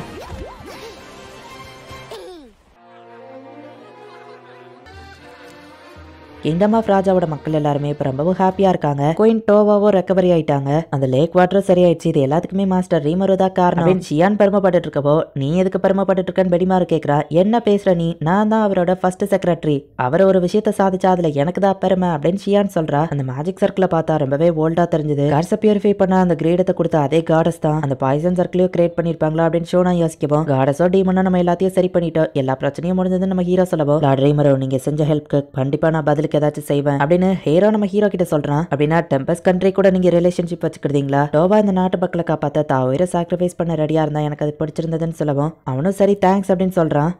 கிங்டம் ஆஃப் ராஜாவோட மக்கள் எல்லாருமே இப்ப ரொம்பவும் ஹாப்பியா இருக்காங்க. குயின் டோவாவும் ரெக்கவரி ஆயிட்டாங்க. அந்த லேக் வாட்டரும் சரியாயிடுச்சு. இது எல்லாத்துக்குமே மாஸ்டர் ரீமரு தான் காரணம் அப்படின்னு ஷியான் பெருமைப்பட்டு இருக்கவோ, நீ எதுக்கு பெருமைப்பட்டு இருக்கன்னு பெடிமாரு கேக்குறா. என்ன பேசுற நீ? நான் தான் அவரோட ஃபர்ஸ்ட் செக்ரட்டரி. அவர் ஒரு விஷயத்த சாதிச்சா அதுல எனக்கு தான் பெருமை அப்படின்னு ஷியான் சொல்றா. அந்த மேஜிக் சர்க்கிள பார்த்தா ரொம்பவே ஓல்டா தெரிஞ்சது. கார்ஸை பியூரிஃபை பண்ண அந்த கிரேடத்தை கொடுத்த அதே காடஸ் தான் அந்த பாய்சன் சர்க்கிளையும் கிரியேட் பண்ணிருப்பாங்களா அப்படின்னு ஷோனா யோசிக்கப்போம். காடஸோ டீமனோ நம்ம எல்லாத்தையும் சரி பண்ணிட்டோம். எல்லா பிரச்சனையும் முடிஞ்சதுன்னு நம்ம ஹீரோ சொல்லவும், லார்ட் ரீமரோ நீங்க செஞ்ச ஹெல்ப்க்கு கண்டிப்பா நான் பதிலுக்கு ஏதாச்சும் செய்வேன் அப்படின்னு ஹீரோ நம்ம ஹீரோ கிட்ட சொல்றான். அப்படின்னா டெம்பஸ் கண்ட்ரி கூட நீங்க ரிலேஷன்ஷிப் வச்சுக்கிறீங்களா? டோவா இந்த நாட்டு மக்களை காப்பாத்த தான் உயிரை சாக்ரிஃபைஸ் பண்ண ரெடியா இருந்தா எனக்கு அது பிடிச்சிருந்ததுன்னு சொல்லவும், அவனும் சரி தேங்க்ஸ் அப்படின்னு சொல்றான்.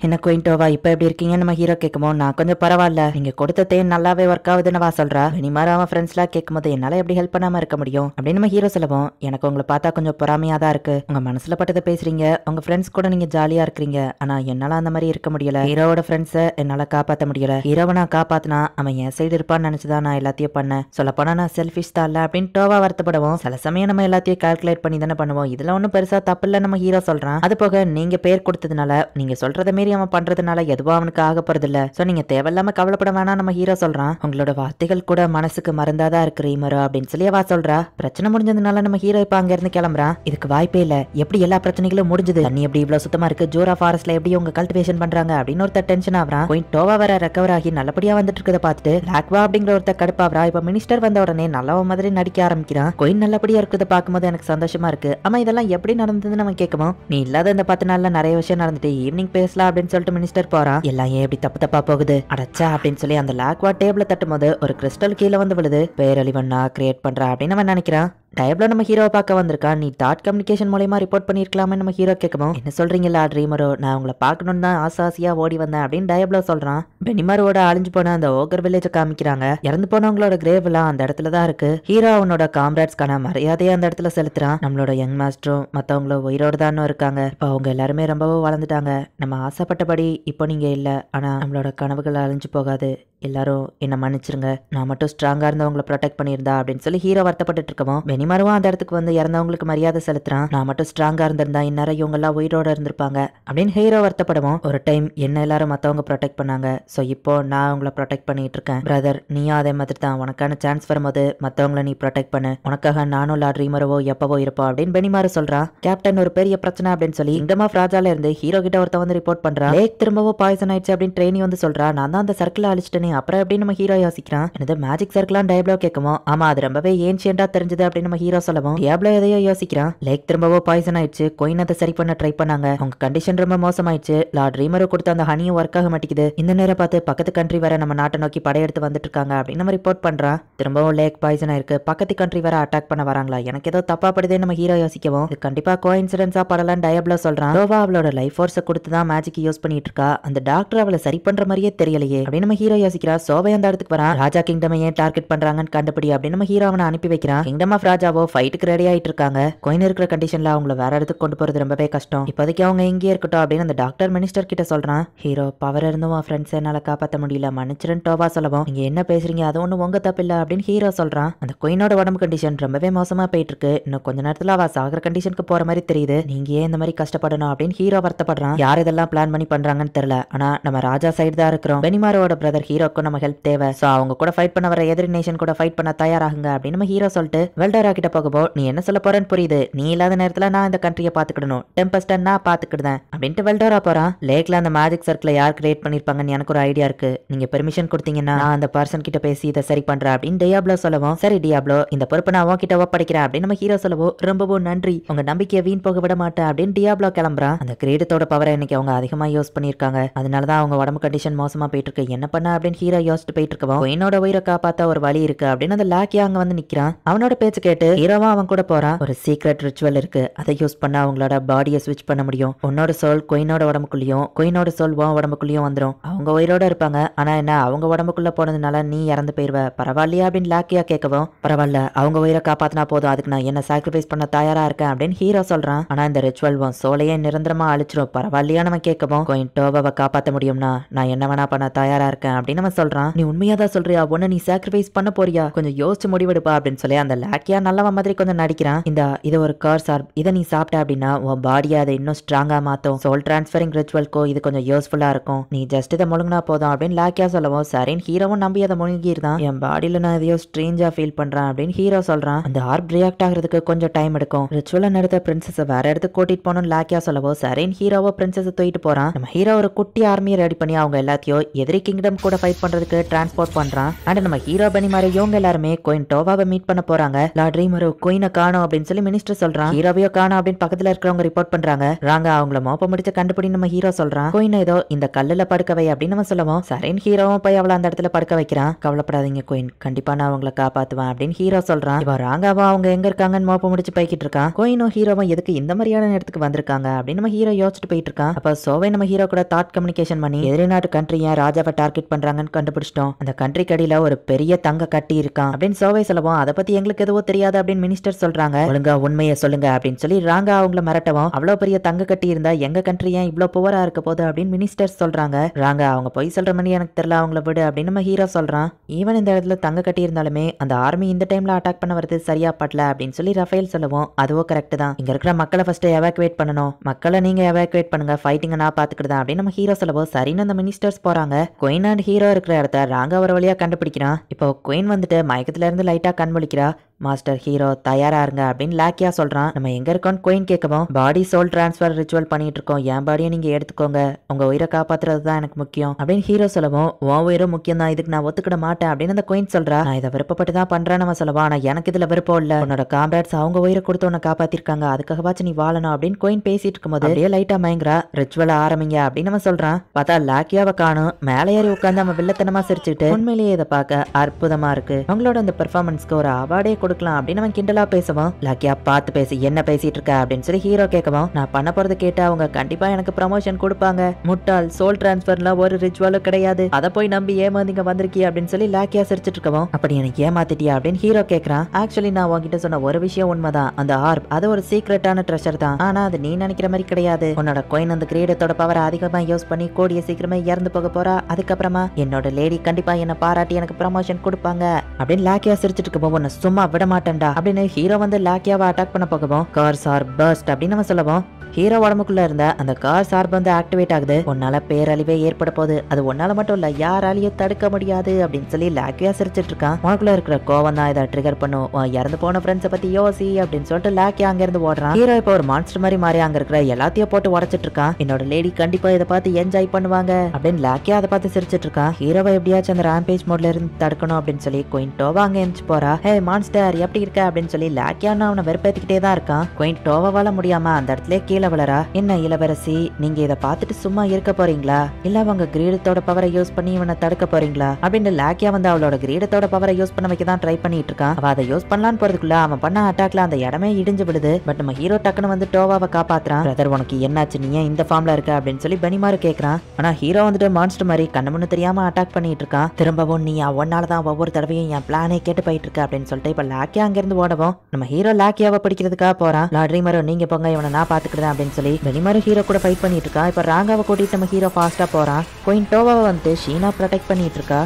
என்ன குயின் டோவா இப்ப எப்படி இருக்கீங்க நம்ம ஹீரோ கேட்கும்போது, நான் கொஞ்சம் பரவாயில்ல, நீங்க கொடுத்த தேன் நல்லாவே ஒர்க் ஆகுதுன்னு வா சொல்றா. இனிமாரி அவன் ஃப்ரெண்ட்ஸ்லாம் கேட்கும்போது என்னால எப்படி ஹெல்ப் பண்ணாம இருக்க முடியும் அப்படின்னு நம்ம ஹீரோ சொல்லவும், எனக்கு உங்களை பார்த்தா கொஞ்சம் பொறாமையா தான் இருக்கு. உங்க மனசுல பட்டதை பேசுறீங்க, உங்க ஃப்ரெண்ட்ஸ் கூட நீங்க ஜாலியா இருக்கிறீங்க. ஆனா என்னால அந்த மாதிரி இருக்க முடியல. ஹீரோவோட ஃப்ரெண்ட்ஸை என்னால காப்பாற்ற முடியல. ஹீரோவை நான் காப்பாத்தினா அவன் என் சைடு இருப்பான்னு நினைச்சுதான் நான் எல்லாத்தையும் பண்ணேன். சொல்ல போனா நான் செல்ஃபிஷ் தான் இல்ல அப்படின்னு டோவா வருத்தப்படுவோம். சில சமயம் நம்ம எல்லாத்தையும் கால்குலேட் பண்ணி தானே பண்ணுவோம். இதுல ஒன்னும் பெருசா தப்பு இல்ல நம்ம ஹீரோ சொல்றான். அது போக நீங்க பேர் கொடுத்ததுனால, நீங்க சொல்றத மீறி அவன் பண்றதுனால எதுவும் அவனுக்கு ஆக போறது இல்ல. சோ நீங்க தேவையில்லாம கவலைப்பட வேணாம் நம்ம ஹீரோ சொல்றான். உங்களோட வார்த்தைகள் கூட மனசுக்கு மருந்தாதான் இருக்கு ரீமரோ அப்படின்னு சொல்லி அவ சொல்றா. பிரச்சனை முடிஞ்சதுனால நம்ம ஹீரோ இப்ப அங்க இருந்து கிளம்புறான். இதுக்கு வாய்ப்பே இல்ல. எப்படி எல்லா பிரச்சனைகளும் முடிஞ்சது? தண்ணி எப்படி இவ்வளவு சுத்தமா இருக்கு? ஜோரா ஃபாரஸ்ட்ல எப்படி உங்க கல்டிவேஷன் பண்றாங்க அப்படின்னு ஒருத்தர் டென்ஷன் ஆகுறான். குயின் டோவா வர ரெக்கவர் ஆகி நல்லபடியா வந்துட்டு இருக்கத பார்த்துட்டு லாக்வா அப்படிங்கிற ஒருத்தர் கடுப்பாவரா. இப்ப மினிஸ்டர் வந்த உடனே நல்லவ மாதிரி நடிக்க ஆரம்பிக்கிறான். குயின் நல்லபடியா இருக்கிறத பார்க்கும்போது எனக்கு சந்தோஷமா இருக்கு. ஆமா இதெல்லாம் எப்படி நடந்ததுன்னு நம்ம கேட்கவும், நீ இல்லாத இந்த 10 நாள்ல நிறைய விஷயம் நடந்துட்டு ஈவினிங் பேசலாம் அப்படின்னு சொல்லிட்டு மினிஸ்டர் போறான். எல்லாம் ஏன் இப்படி தப்பு தப்பா போகுது அடச்சா அப்படின்னு சொல்லி அந்த லாக்வா டேபிள தட்டும் போது ஒரு கிறிஸ்டல் கீழே வந்து விழுது. பேரழிவண்ணா கிரியேட் பண்றா அப்படின்னு அவன் நினைக்கிறான். டயப்ளோ நம்ம ஹீரோவை பார்க்க வந்திருக்கான். நீ தாட் கம்யூனிகேஷன் மூலமா ரிப்போர்ட் பண்ணிருக்கலாமே நம்ம ஹீரோ கேட்கவும், என்ன சொல்றீங்களா ட்ரீமரோ? நான் உங்களை பார்க்கணும்னு தான் ஆசையா ஓடி வந்தேன் அப்படின்னு டயப்ளோ சொல்றான். பெனிமாரோட அழிஞ்சு போன அந்த ஓகர் வில்லேஜை காமிக்கிறாங்க. இறந்து போனவங்களோட கிரேவ் எல்லாம் அந்த இடத்துல தான் இருக்கு. ஹீரோ அவனோட காம்ரேட்ஸ்க்கான மரியாதையை அந்த இடத்துல செலுத்துறான். நம்மளோட யங் மாஸ்டரும் மத்தவங்களும் உயிரோடு தான் இருக்காங்க. இப்போ அவங்க எல்லாருமே ரொம்பவும் வளர்ந்துட்டாங்க. நம்ம ஆசைப்பட்டபடி இப்போ நீங்க இல்ல, ஆனா நம்மளோட கனவுகள் அழிஞ்சு போகாது. எல்லாரும் என்ன மன்னிச்சிருங்க. நான் மட்டும் ஸ்ட்ராங்கா இருந்தவங்களை ப்ரொடெக்ட் பண்ணியிருந்தா அப்படின்னு சொல்லி ஹீரோ வருத்தப்பட்டு இருக்கவும், பெனிமாரும் அந்த இடத்துக்கு வந்து இறந்தவங்களுக்கு மரியாதை செலுத்துறான். நான் மட்டும் ஸ்ட்ராங்கா இருந்திருந்தா இந்நேரம் இவங்க எல்லாம் உயிரோட இருந்திருப்பாங்க அப்படின்னு ஹீரோ வருத்தப்படுவோம். ஒரு டைம் என்ன எல்லாரும் மத்தவங்க ப்ரொடெக்ட் பண்ணாங்க. சோ இப்போ நான் உங்களை ப்ரொடெக்ட் பண்ணிட்டு இருக்கேன். பிரதர் நீயும் அதே மாதிரி தான். உனக்கான சான்ஸ் வரும்போது மத்தவங்களை நீ ப்ரொடெக்ட் பண்ணு. உனக்காக நானும் லார்ட் ரீமரவோ எப்பவோ இருப்போம் அப்படின்னு பெனிமாரு சொல்றான். கேப்டன் ஒரு பெரிய பிரச்சனை அப்படின்னு சொல்லி கிங்டம் ஆஃப் ராஜால இருந்து ஹீரோ கிட்ட ஒருத்த வந்து ரிப்போர்ட் பண்றான். லேக் திரும்பவும் பாய்சன் ஆயிடுச்சு அப்படின்னு ட்ரெயினி வந்து சொல்றா. நான் தான் அந்த சர்க்கிள் அழிச்சிட்டேனே அப்புறம் எப்படி நம்ம ஹீரோ யோசிக்கிறான். எனது மேஜிக் சர்க்கிளான் டயப்ளோ கேட்குமோ, ஆமா அது ரொம்பவே ஏன்ஷியண்டா தெரிஞ்சது அப்படின்னு நம்ம ஹீரோ சொல்லவும், டியாப்ளோ எதையோ யோசிக்கிறான். லேக் திரும்பவும் பாய்சன் ஆயிடுச்சு. குயின் அதை சரி பண்ண ட்ரை பண்ணாங்க. அவங்க கண்டிஷன் ரொம்ப மோசமாயிடுச்சு. லார்ட் ரீமரோ கொடுத்த அந்த ஹனியும் ஒர்க் ஆக மாட்டேங்குது. இந்த நேரம் பார்த்து பக்கத்து கண்ட்ரி வர நம்ம நாட்டை நோக்கி படையெடுத்து வந்துட்டு இருக்காங்க அப்படின்னு நம்ம ரிப்போர்ட் பண்றான். திரும்பவும் லேக் பாய்சன் ஆயிருக்கு. பக்கத்து கண்ட்ரி வர அட்டாக் பண்ண வராங்களா? எனக்கு ஏதோ தப்பா படுதே நம்ம ஹீரோ யோசிக்கவும், இது கண்டிப்பா கோஇன்சிடென்ஸா படலான்னு டயப்ளோ சொல்றான். டோவா அவளோட லைஃப் ஃபோர்ஸை கொடுத்து தான் மேஜிக் யூஸ் பண்ணிட்டு இருக்கா. அந்த டாக்டர் அவளை சரி பண்ற மாதிரியே தெரியலையே அப்படின்னு நம்ம ஹீரோ யோசிக்கிறா. சோவை அந்த இடத்துக்கு வரான். ராஜா கிங்டம் ஏன் டார்கெட் பண்றாங்கன்னு கண்டுபிடி அப்படின்னு நம்ம ஹீரோ அவனை அனுப்பி வைக்கிறான். கிங்டம் ஆஃப் ராஜாவோ ஃபைட்டுக்கு ரெடி ஆயிட்டு இருக்காங்க. குயின் இருக்கிற கண்டிஷன்ல அவங்கள வேற இடத்துக்கு கொண்டு போறது ரொம்பவே கஷ்டம். இப்போதைக்கு அவங்க இங்கே இருக்கட்டும் அப்படின்னு அந்த டாக்டர் மினிஸ்டர் கிட்ட சொல்றான். ஹீரோ பவர் இருந்தும் உன் ஃப்ரெண்ட்ஸ் என்னால காப்பாற்ற முடியல, மன்னிச்சிருன்னு டோவா சொல்லவும், நீங்க என்ன பேசுறீங்க, அது ஒண்ணு உங்க தப்பு இல்ல அப்படின்னு ஹீரோ சொல்றான். அந்த குயினோட உடம்பு கண்டிஷன் ரொம்பவே மோசமா போயிட்டு இருக்கு. இன்னும் கொஞ்ச நேரத்துல அவ சாகர கண்டிஷனுக்கு போற மாதிரி தெரியுது. நீங்க ஏன் இந்த மாதிரி கஷ்டப்படணும் அப்படின்னு ஹீரோ வருத்தப்படுறான். யார் இதெல்லாம் பிளான் பண்ணி பண்றாங்கன்னு தெரியல, ஆனா நம்ம ராஜா சைடு தான் இருக்கிறோம். பெனிமாரோட பிரதர் ஹீரோக்கும் நம்ம ஹெல்ப் தேவை. சோ அவங்க கூட ஃபைட் பண்ண வர எதிரி நேஷன் கூட ஃபைட் பண்ண தயாராகுங்க அப்படின்னு நம்ம ஹீரோ சொல்லிட்டு வெல்டரா கிட்ட போகப்போ, நீ என்ன சொல்ல போறேன்னு புரியுது. நீ இல்லாத நேரத்துல நான் இந்த கண்ட்ரியை பாத்துக்கிடணும். டெம்பஸ்ட நான் பாத்துக்கிடுதேன் அப்படின்ட்டு வெல்டரா போறான். லேக்ல அந்த மேஜிக் சர்க்கிளை யார் கிரியேட் பண்ணிருப்பாங்கன்னு எனக்கு ஒரு ஐடியா இருக்கு. நீங்க பெர்மிஷன் கொடுத்தீங்கன்னா நான் அந்த பர்சன் கிட்ட பேசி இதை சரி பண்றேன் அப்படின்னு டியாப்ளோ சொல்லவும், சரி டியாப்ளோ இந்த பொறுப்பை நான் உன்கிட்ட ஒப்படைக்கிறேன் அப்படின்னு நம்ம ஹீரோ சொல்லவோ, ரொம்பவும் நன்றி, உங்க நம்பிக்கையை வீண் போக விட மாட்டேன் அப்படின்னு டியாப்ளோ கிளம்புறான். அந்த கிரீடத்தோட பவரை இன்னைக்கு அவங்க அதிகமா யூஸ் பண்ணிருக்காங்க. அதனாலதான் அவங்க உடம்பு கண்டிஷன் மோசமா போயிட்டு இருக்கு. என்ன பண்ண அப்படின்னு ஹீரோ யோசிச்சுட்டு போயிட்டு இருக்கவும், குயினோட உயிரை காப்பாத்த ஒரு வழி இருக்கு அப்படின்னு அந்த லாக்கியா அங்க வந்து நிக்கிறான். அவனோட பேச்சு கேட்டு ஹீரோவா அவன் கூட போறான். ஒரு சீக்ரெட் ரிச்சுவல் இருக்கு, அதை யூஸ் பண்ண அவங்களோட பாடியை ஸ்விட்ச் பண்ண முடியும். உன்னோட சோல் குயினோட உடம்புக்குள்ளயும் குயினோட சோல் உன் உடம்புக்குள்ளயும் வந்துடும். அவங்க உயிரோட இருப்பாங்க, ஆனா என்ன அவங்க உடம்புக்குள்ள போனதுனால நீ இறந்து போயிருவ. பரவாயில்லையா அப்படின்னு லாக்கியா கேட்கவும், பரவாயில்ல அவங்க உயிரை காப்பாத்தினா போதும், அதுக்கு நான் என்ன சாக்ரிஃபைஸ் பண்ண தயாரா இருக்கேன் அப்படின்னு ஹீரோ சொல்றான். ஆனா இந்த ரிச்சுவல் உன் சோலையே நிரந்தரமா அழிச்சிரும். பரவாயில்லையா நம்ம கேட்கவும், குயின் டோவாவை காப்பாத்த முடியும்னா நான் என்ன வேணா பண்ண தயாரா இருக்கேன் அப்படின்னு நம்ம சொல்றான். நீ உண்மையா தான் சொல்றியா? உன்ன நீ சாக்ரிஃபைஸ் பண்ண போறியா? கொஞ்சம் யோசிச்சு முடிவெடுப்பா அப்படின்னு சொல்லி அந்த லாக்கியா நல்லவன் மாதிரி கொஞ்சம் நடிக்கிறான். இது ஒரு கர்ஸ் ஆர்ப், இதை நீ சாப்பிட்ட அப்படின்னா உன் பாடியை அதை இன்னும் ஸ்ட்ராங்கா மாத்தும். சோல் டிரான்ஸ்ஃபரிங் ரிச்சுவல்க்கோ இது கொஞ்சம் யூஸ்ஃபுல்லா இருக்கும். நீ ஜஸ்ட் இதை முழுங்கினா போதும் அப்படின்னு லாக்கியா சொல்லவும் சரின்னு ஹீரோவும் நம்பி அதை முழுங்கிருந்தான். என் பாடியில நான் எதையோ ஸ்ட்ரேஞ்சா ஃபீல் பண்றேன் அப்படின்னு ஹீரோ சொல்றான். அந்த ஆர்ப் ரியாக்ட் ஆகிறதுக்கு கொஞ்சம் டைம் எடுக்கும். ரிச்சுவலை நடத்த பிரின்சஸ் வேற இடத்துக்கு கூட்டிட்டு போகணும்னு லாக்கியா சொல்லவோ சரின்னு ஹீரோவோ பிரின்சஸ் தூக்கிட்டு போறான். நம்ம ஹீரோ ஒரு குட்டி ஆர்மியை ரெடி பண்ணி அவங்க எல்லாத்தையும் எதிரி கிங்டம் கூட ஃபைட் பண்றதுக்கு டிரான்ஸ்போர்ட் பண்றான். அண்ட் நம்ம ஹீரோ பனி மாதிரி இவங்க எல்லாருமே குயின் டோவாவை மீட் பண்ண போறாங்க. லாட்ரீம் ஒரு குயினை காணோம் அப்படின்னு சொல்லி மினிஸ்டர் சொல்றான். ஹீரோவையோ காணோம் அப்படின்னு பக்கத்துல இருக்கிறவங்க ரிப்போர்ட் பண்றாங்க. ராங்க அவங்கள மோப்ப முடிச்ச கண்டுபிடி நம்ம ஹீரோ சொல்றான். குயின் ஏதோ இந்த கல்லுல படுக்கவை அப்படின்னு நம்ம சொல்லுவோம். சரின்னு ஹீரோவும் போய் அவளை அந்த இடத்துல படுக்க வைக்கிறான். கவலைப்படாதீங்க குயின், கண்டிப்பா நான் அவங்கள காப்பாத்துவேன் அப்படின்னு ஹீரோ சொல்றான். இப்போ ராங்காவா அவங்க எங்க இருக்காங்கன்னு மோப்ப முடிச்சு போய்கிட்டு இருக்கான். குயினும் ஹீரோவும் எதுக்கு இந்த மாதிரியான இடத்துக்கு வந்திருக்காங்க அப்படின்னு நம்ம ஹீரோ யோசிச்சுட்டு போயிட்டு இருக்கான். அப்ப சோவை நம்ம ஹீரோ கூட தாட் கம்யூனிகேஷன் பண்ணி எதிரி நாட்டு கண்ட்ரி ஏன் ராஜாவை டார்கெட் பண்றாங்கன்னு கண்டுபிடிச்சிட்டோம். அந்த கண்ட்ரி கடியில ஒரு பெரிய தங்க கட்டி இருக்கான் அப்படின்னு சோவை சொல்லவும் அதை பத்தி எங்களுக்கு எதுவோ தெரியாது அப்படின்னு மினிஸ்டர் சொல்றாங்க. ஒழுங்கா உண்மையை சொல்லுங்க அப்படின்னு சொல்லி ராங்கா அவங்கள மிரட்டவும் அவ்வளவு பெரிய தங்க கட்டி இருந்தா எங்க கண்ட்ரி ஏன் இவ்வளவு புவரா இருக்க போகுது அப்படின்னு மினிஸ்டர் சொல்றாங்க. ராங்கா அவங்க போய் சொல்ற மாதிரி எனக்கு தெரியல, அவங்கள விடு அப்படின்னு நம்ம ஹீரோ சொல்றான். ஈவன் இந்த இடத்துல தங்க கட்டி இருந்தாலுமே அந்த ஆர்மி இந்த டைம்ல அட்டாக் பண்ண வருது சரியா படல அப்படின்னு சொல்லி ரஃபேல் சொல்லவும் அதுவும் கரெக்ட் தான். இங்க இருக்கிற மக்களை ஃபர்ஸ்ட் எவாக்குவேட் பண்ணணும், மக்களை நீங்க எவாக்குவேட் பண்ணுங்க, ஃபைட்டிங்க நான் பாத்துக்கிட்டேன் அப்படின்னு நம்ம ஹீரோ சொல்லவும் சரின்னு அந்த மினிஸ்டர்ஸ் போறாங்க. குயின் அண்ட் ஹீரோ இருக்கிற இடத்த ராங்கா ஒரு வழியா கண்டுபிடிக்கிறான். இப்போ குயின் வந்துட்டு மயக்கத்துல இருந்து லைட்டா கண் முழிக்கிறா. மாஸ்டர் ஹீரோ தயாரா இருங்க அப்படின்னு லாக்கியா சொல்றான். நம்ம எங்க இருக்கோம் குயின் கேட்கவும் பாடி சோல் டிரான்ஸ்ஃபர் ரிச்சுவல் பண்ணிட்டு இருக்கோம், என் பாடியை நீங்க எடுத்துக்கோங்க, உங்க உயிரை காப்பாத்துறது தான் எனக்கு முக்கியம் அப்படின்னு ஹீரோ சொல்லவும் உன் உயிரும் முக்கியம் தான், இதுக்கு நான் ஒத்துக்கிட மாட்டேன் அப்படின்னு அந்த குயின் சொல்றா. நான் இதை விருப்பப்பட்டு தான் பண்றேன்னு நம்ம சொல்லுவான். ஆனா எனக்கு இதுல விருப்பம் இல்ல, உன்னோட காம்ரேட்ஸ் அவங்க உயிரை கொடுத்து உன்னை காப்பாத்திருக்காங்க, அதுக்காகவாச்சும் நீ வாழணும் அப்படின்னு குயின் பேசிட்டு இருக்கும்போது அப்படியே லைட்டா மயங்குறா. ரிச்சுவல் ஆரம்பிங்க அப்படின்னு நம்ம சொல்றான். பார்த்தா லாக்கியாவை காணும். மேலே ஏறி உட்காந்து நம்ம வில்லத்தனமா சிரிச்சுட்டு உண்மையிலேயே இதை பார்க்க அற்புதமா இருக்கு, அவங்களோட அந்த பெர்ஃபார்மன்ஸ்க்கு ஒரு அவார்டே கொடுக்கலாம் அப்படின்னு அவன் கிண்டலா பேசுவான். லாக்கியா பார்த்து பேசி என்ன பேசிட்டு இருக்க அப்படின்னு சொல்லி ஹீரோ கேட்கவும் நான் பண்ண போறது கேட்டு அவங்க கண்டிப்பா எனக்கு ப்ரமோஷன் கொடுப்பாங்க, முட்டாள் சோல் டிரான்ஸ்ஃபர்ல ஒரு ரிச்சுவலும் கிடையாது, அதை போய் நம்பி ஏமாந்தீங்க வந்திருக்கிய அப்படின்னு சொல்லி லாக்கியா சிரிச்சிட்டு இருக்கவும் அப்படி எனக்கு ஏமாத்திட்டியா அப்படின்னு ஹீரோ கேட்கறான். ஆக்சுவலி நான் உங்ககிட்ட சொன்ன ஒரு விஷயம் உண்மைதான், அந்த ஆர்ப் அது ஒரு சீக்ரெட்டான ட்ரெஷர் தான், ஆனா அது நீ நினைக்கிற மாதிரி கிடையாது. உன்னோட கோயின் அந்த கிரீடத்தோட பவரை அதிகமா யூஸ் பண்ணி கூடிய சீக்கிரமே இறந்து போக போறா, அதுக்கப்புறமா என்னோட லேடி கண்டிப்பா என்ன பாராட்டி எனக்கு ப்ரமோஷன் கொடுப்பாங்க அப்படின்னு லாக்கியா சிரிச்சிட்டு இருக்கப்போ உன்னை சும்மா விட மாட்டேன் அப்படின்னு ஹீரோ வந்து லாக்கியாவை அட்டாக் பண்ண போகவும் கார்ஸ் ஆர் பர்ஸ்ட் அப்படின்னு நம்ம சொல்லுவோம். ஹீரோ உடம்புக்குள்ள இருந்த அந்த கார் சார்பு வந்து ஆக்டிவேட் ஆகுது. உன்னால பேரழிவே ஏற்பட போகுது, அது உன்னால மட்டும் இல்ல யாராலையும் தடுக்க முடியாது அப்படின்னு சொல்லி லாக்கியா சிரிச்சிட்டு இருக்கான். உனக்குள்ள இருக்கிற கோவம் தான் இதை ட்ரிகர் பண்ணும், இறந்து போன ஃப்ரெண்ட்ஸை பத்தி யோசி அப்படின்னு சொல்லிட்டு லாக்கியா அங்க இருந்து ஓடுறான். ஹீரோ இப்போ ஒரு மான்ஸ்டர் மாதிரி மாறி அங்க இருக்கிற எல்லாத்தையும் போட்டு உடச்சிட்டு இருக்கான். என்னோட லேடி கண்டிப்பா இதை பார்த்து என்ஜாய் பண்ணுவாங்க அப்படின்னு லாக்கியா அதை பார்த்து சிரிச்சிட்டு இருக்கான். ஹீரோவை எப்படியாச்சும் அந்த ராம்பேஜ் மோட்ல இருந்து தடுக்கணும் அப்படின்னு சொல்லி குயின் டோவா அங்க எந்திச்சு போறா. ஹே மான்ஸ்டர் எப்படி இருக்க அப்படின்னு சொல்லி லாக்கியான்னு அவனை வெறுப்பேத்திக்கிட்டே தான் இருக்கான். குயின் டோவாவால முடியாம அந்த இடத்துல கீழே விழறா. என்ன இளவரசி, நீங்க இதை பார்த்துட்டு சும்மா இருக்க போறீங்களா, இல்ல அவங்க கிரீடத்தோட பவரை யூஸ் பண்ணி இவனை தடுக்க போறீங்களா அப்படின்னு லாக்கியா வந்து அவளோட கிரீடத்தோட பவரை யூஸ் பண்ண வைக்க தான் ட்ரை பண்ணிட்டு இருக்கான். அவ அதை யூஸ் பண்ணலான்னு போறதுக்குள்ள அவன் பண்ண அட்டாக்ல அந்த இடமே இடிஞ்சு விடுது. பட் நம்ம ஹீரோ டக்குன்னு வந்து டோவாவை காப்பாத்துறான். பிரதர் உனக்கு என்னாச்சு, நீ ஏன் இந்த ஃபார்ம்ல இருக்க அப்படின்னு சொல்லி பெனிமாரு கேக்குறான். ஆனா ஹீரோ வந்துட்டு மான்ஸ்டர் மாதிரி கண்ணு முன்னு தெரியாம அட்டாக் பண்ணிட்டு இருக்கான். திரும்பவும் நீ ஒன்னாலதான் ஒவ்வொரு தடவையும் என் பிளானே கேட்டு போயிட்டு இருக்க அப்படின்னு சொல்லிட்டு இப்ப லாக்கியா அங்க இருந்து ஓடவும் நம்ம ஹீரோ லாக்கியாவை பிடிக்கிறதுக்காக போறான். லாட்ரீமரோ நீங்க போங்க, இவனை நான் பாத்துக்கிறேன் அப்படின்னு சொல்லி பெனிமாரு ஹீரோ கூட ஃபைட் பண்ணிட்டு இருக்கா. இப்ப ராங்காவை கூட்டிட்டு நம்ம ஹீரோ ஃபாஸ்டா போறான். குயின் டோவாவை வந்து ஷீனா ப்ரொடெக்ட் பண்ணிட்டு இருக்கா.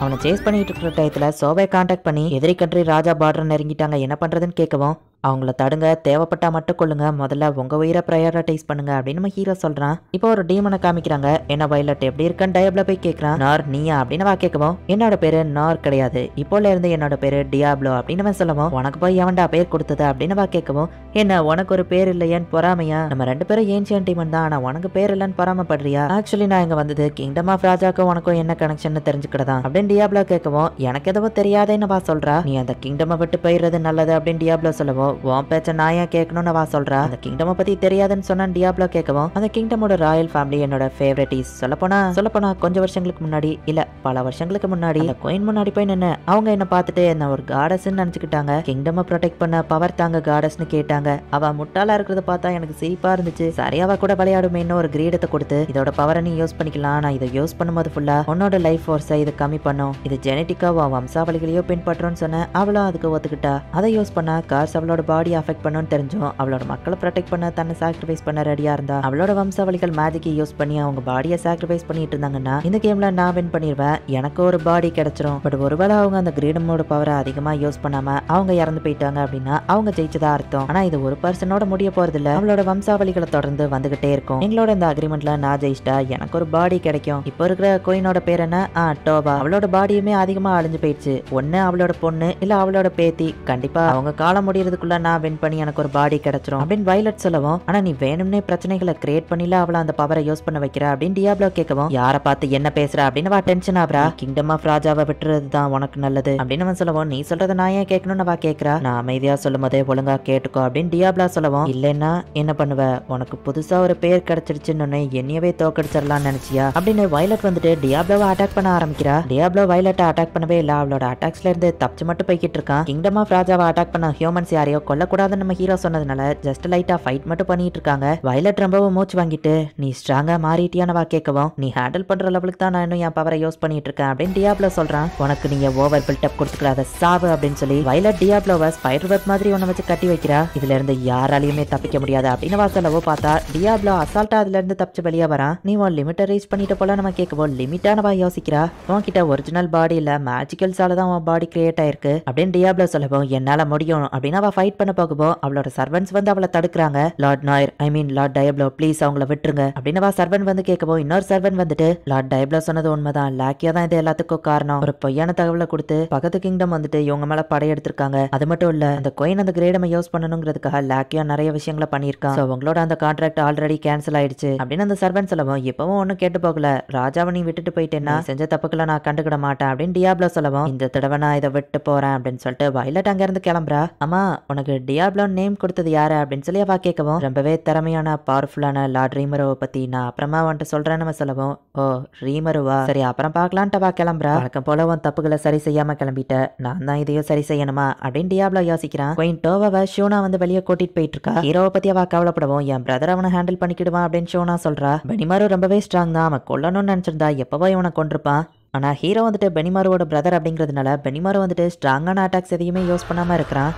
அவனை சேஸ் பண்ணிட்டு இருக்கிற டயத்துல சோவை கான்டாக்ட் பண்ணி எதிரி கண்ட்ரி ராஜா பார்டர் நெருங்கிட்டாங்க, என்ன பண்றதுன்னு கேட்கவும் அவங்கள தடுங்க, தேவைப்பட்டா மட்டும் கொள்ளுங்க, முதல்ல உங்க உயிரை ப்ரையாரிட்டைஸ் பண்ணுங்க அப்படின்னு நம்ம ஹீரோ சொல்றான். இப்போ ஒரு டீமனை காமிக்கிறாங்க. என்ன வயலட் எப்படி இருக்கான்னு டயப்ல போய் கேட்கறான். நார் நீயா அப்படின்னு வா கேட்கவும் என்னோட பேரு நார் கிடையாது, இப்போல இருந்து என்னோட பேரு டியாப்லோ அப்படின்னு சொல்லவும் உனக்கு போய் எவன்டா பேர் கொடுத்தது அப்படின்னு வா கேட்கவும் என்ன உனக்கு ஒரு பேர் இல்லையான்னு பொறாமையா, நம்ம ரெண்டு பேரும் ஏன்ஷியன் டீமன் தான், ஆனா உனக்கு பேர் இல்லைன்னு பொறாமப்படுறியா, ஆக்சுவலி நான் இங்க வந்தது கிங்டம் ஆஃப் ராஜாக்கும் உனக்கும் என்ன கனெக்ஷன் தெரிஞ்சுக்கிட்டதான் அப்படின்னு டியாப்லோ கேட்கவும் எனக்கு எதுவும் தெரியாதேன்னு வா சொல்றா. நீ அந்த கிங்டம் விட்டு போயிடுறது நல்லது அப்படின்னு டியாப்லோ சொல்லவும் உன் பேச்ச நான் ஏன் கேட்கணும்னு வா சொல்றா. அந்த கிங்டம் பத்தி தெரியாதுன்னு சொன்னா டியாப்லோ கேட்கவும் அந்த கிங்டமோட ராயல் ஃபேமிலி என்னோட ஃபேவரட்டிஸ், சொல்லப்போனா கொஞ்சம் வருஷங்களுக்கு முன்னாடி இல்ல பல வருஷங்களுக்கு முன்னாடி அந்த குயின் முன்னாடி போய் நின்னு அவங்க என்ன பார்த்துட்டு என்ன ஒரு காடஸ்ன்னு நினைச்சுக்கிட்டாங்க. கிங்டம் ப்ரொடெக்ட் பண்ண பவர் தாங்க காடஸ்ன்னு கேட்டாங்க. அவ முட்டாளா இருக்கிறத பார்த்தா எனக்கு சிரிப்பா இருந்துச்சு. சரியாவா கூட விளையாடுமேன்னு ஒரு கிரீடத்தை கொடுத்து இதோட பவரை நீ யூஸ் பண்ணிக்கலாம், நான் இதை யூஸ் பண்ணும்போது ஃபுல்லா உன்னோட லைஃப் ஃபோர்ஸை இது கம்மி பண்ணும் பண்ணணும், இது ஜெனட்டிக்கா வம்சாவளிகளையோ பின்பற்றோன்னு சொன்ன அவளும் அதுக்கு ஒத்துக்கிட்டா. அதை யூஸ் பண்ணா கார்ஸ் அவளோட பாடி அஃபெக்ட் பண்ணுன்னு தெரிஞ்சும் அவளோட மக்களை ப்ரொடெக்ட் பண்ண தன்னை சாக்ரிஃபைஸ் பண்ண ரெடியா இருந்தா. அவளோட வம்சாவளிகள் மேஜிக்கை யூஸ் பண்ணி அவங்க பாடியை சாக்ரிஃபைஸ் பண்ணிட்டு இருந்தாங்கன்னா இந்த கேம்ல நான் வின் பண்ணிடுவேன், எனக்கு ஒரு பாடி கிடைச்சிரும். பட் ஒருவேளை அவங்க அந்த கிரீடமோட பவரை அதிகமா யூஸ் பண்ணாம அவங்க இறந்து போயிட்டாங்க அப்படின்னா அவங்க ஜெயிச்சதா அர்த்தம். ஆனா இது ஒரு பர்சனோட முடிய போறது இல்ல, அவளோட வம்சாவளிகளை தொடர்ந்து வந்துகிட்டே இருக்கும். எங்களோட இந்த அக்ரிமெண்ட்ல நான் ஜெயிச்சிட்டா எனக்கு ஒரு பாடி கிடைக்கும். இப்போ இருக்கிற கோயினோட பேர் என்ன? டோபா. அவளோட பாடியுமே அதிகமா அழிஞ்சு போயிடுச்சு. ஒண்ணு அவளோட பொண்ணு இல்ல அவளோட பேத்தி. கண்டிப்பா அவங்க காலம் முடியறதுக்குள்ள நான் வின் பண்ணி எனக்கு ஒரு பாடி கிடைச்சிரும் அப்படின்னு வயலட் சொல்லவும், ஆனா நீ வேணும்னே பிரச்சனைகளை கிரியேட் பண்ணில அவள அந்த பவரை யூஸ் பண்ண வைக்கிற அப்படின்னு டியாப்லோ கேட்கவும், யார பார்த்து என்ன பேசுற அப்படின்னு டென்ஷன் ஆகுறா. கிங்டம் ஆஃப் ராஜாவை விட்டுறதுதான் உனக்கு நல்லது அப்படின்னு அவன் சொல்லவும், நீ சொல்றத நான் ஏன் கேட்கணும்னு அவ கேட்கறா. நான் அமைதியா சொல்லும் போதே ஒழுங்கா கேட்டுக்கோ அப்படின்னு டியாப்லா சொல்லவும், இல்லைன்னா என்ன பண்ணுவ, உனக்கு புதுசா ஒரு பேர் கிடைச்சிருச்சுன்னு என்னையவே தோக்கடிச்சிடலாம்னு நினைச்சியா அப்படின்னு வயலட் வந்துட்டு டியாப்லோவை அட்டாக் பண்ண ஆரம்பிக்கிறா. டியாப்லோ வயலட்டை அட்டாக் பண்ணவே இல்ல, அவளோட அட்டாக்ஸ்ல இருந்து தப்பிச்சு மட்டும் போய்கிட்டு இருக்கான். கிங்டம் ஆஃப் ராஜாவை அட்டாக் பண்ண ஹியூமன்ஸ் யாரையோ கொல்லக்கூடாதுன்னு நம்ம ஹீரோ சொன்னதுனால ஜஸ்ட் லைட்டா ஃபைட் மட்டும் பண்ணிட்டு இருக்காங்க. வயலட் ரொம்பவும் மூச்சு வாங்கிட்டு, நீ ஸ்ட்ராங்கா மாறிட்டியானவா கேட்கவும், நீ ஹேண்டில் பண்ற லெவலுக்கு தான் நான் இன்னும் என் பவரை யூஸ் பண்ணிட்டு இருக்கேன் அப்படின்னு டியாப்லோ சொல்றான். உனக்கு நீங்க ஓவர் பில்டப் கொடுத்துக்கிறாத சாவு அப்படின்னு சொல்லி வயலட் டியாப்லோவை ஸ்பைடர் வெப் மாதிரி ஒன்ன வச்சு கட்டி வைக்கிறா. இதுல இருந்து யாராலையுமே தப்பிக்க முடியாது அப்படின்னு வாசலவோ பார்த்தா டியாப்லோ அசால்ட்டா அதுல இருந்து தப்பிச்சு வெளியே வரான். நீ உன் லிமிட்டை ரீச் பண்ணிட்டு போல நம்ம கேட்கவும் லிமிட்டானவா யோசிக்கிறா. உன்கிட்ட ஒரிஜினல் பாடி இல்ல மேஜிக்கல்ஸால தான் உன் பாடி கிரியேட் ஆயிருக்கு அப்படின்னு டியாப்லோ சொல்லவும், என்னால முடியும் அப்படின்னு அவ ஃபைட் பண்ண போகவும் அவளோட சர்வன்ஸ் வந்து அவளை தடுக்கிறாங்க. லார்ட் நாயர் லார்ட் டயப்லோ ப்ளீஸ் அவங்கள விட்டுருங்க அப்படின்னு அவ சர்வன் வந்து கேட்கவும், இன்னொரு சர்வன் வந்துட்டு, லார்ட் டயப்லோ சொன்னது உண்மைதான், லாக்கியா தான் இது எல்லாத்துக்கும் காரணம். ஒரு பொய்யான தகவலை கொடுத்து பக்கத்து கிங்டம் வந்துட்டு இவங்க மேல படையெடுத்திருக்காங்க. அது மட்டும் இல்ல அந்த கோயின் அந்த கிரேடமை யூஸ் பண்ணணுங்கிறதுக்காக லாக்கியா நிறைய விஷயங்களை பண்ணிருக்கான். அவங்களோட அந்த கான்ட்ராக்ட் ஆல்ரெடி கேன்சல் ஆயிடுச்சு அப்படின்னு அந்த சர்வன் சொல்லவும், இப்பவும் ஒன்னும் கேட்டு போகல, ராஜாவை நீ விட்டுட்டு போயிட்டேன்னா செஞ்ச தப்புக்களை நான் கண்டுக்கிட மாட்டேன் அப்படின்னு டியாப்லோ சொல்லவும், இந்த தடவை நான் இதை விட்டு போறேன் அப்படின்னு சொல்லிட்டு வயலட் அங்க இருந்து கிளம்புறா. அம்மா உனக்கு டியாப்லோ நேம் கொடுத்தது யாரு அப்படின்னு சொல்லி அவ கேட்கவும், ரொம்பவே திறமையான பவர்ஃபுல்லான லார்ட் ரீமரோவை பத்தி நான் அப்புறமா வந்துட்டு சொல்றேன்னு சொல்லவும், ஓ ரீமருவா, சரி அப்புறம் பார்க்கலான்ட்டு அவ கிளம்புறா. வழக்கம் போல உன் தப்புகளை சரி செய்யாம கிளம்பிட்ட, நான் தான் இதையும் சரி செய்யணுமா அப்படின்னு டியாப்லோ யோசிக்கிறான். குயின் டோவாவை ஷோனா வந்து வெளியே கூட்டிட்டு போயிட்டு இருக்கா. ஹீரோவை பத்தி அவ கவலைப்படவும், என் பிரதர் அவனை ஹேண்டில் பண்ணிக்கிடுவான் அப்படின்னு ஷோனா சொல்றா. பெனிமாரு ரொம்பவே ஸ்ட்ராங் தான், அவன் கொல்லணும்னு நினைச்சிருந்தா எப்பவோ இவனை கொண்டிருப்பான். ஆனா ஹீரோ வந்துட்டு பெனிமாரோட பிரதர் அப்படிங்கிறதுனால பெனிமாரு வந்துட்டு ஸ்ட்ராங்கான அட்டாக்ஸ் எதையுமே யூஸ் பண்ணாம இருக்கிறான்.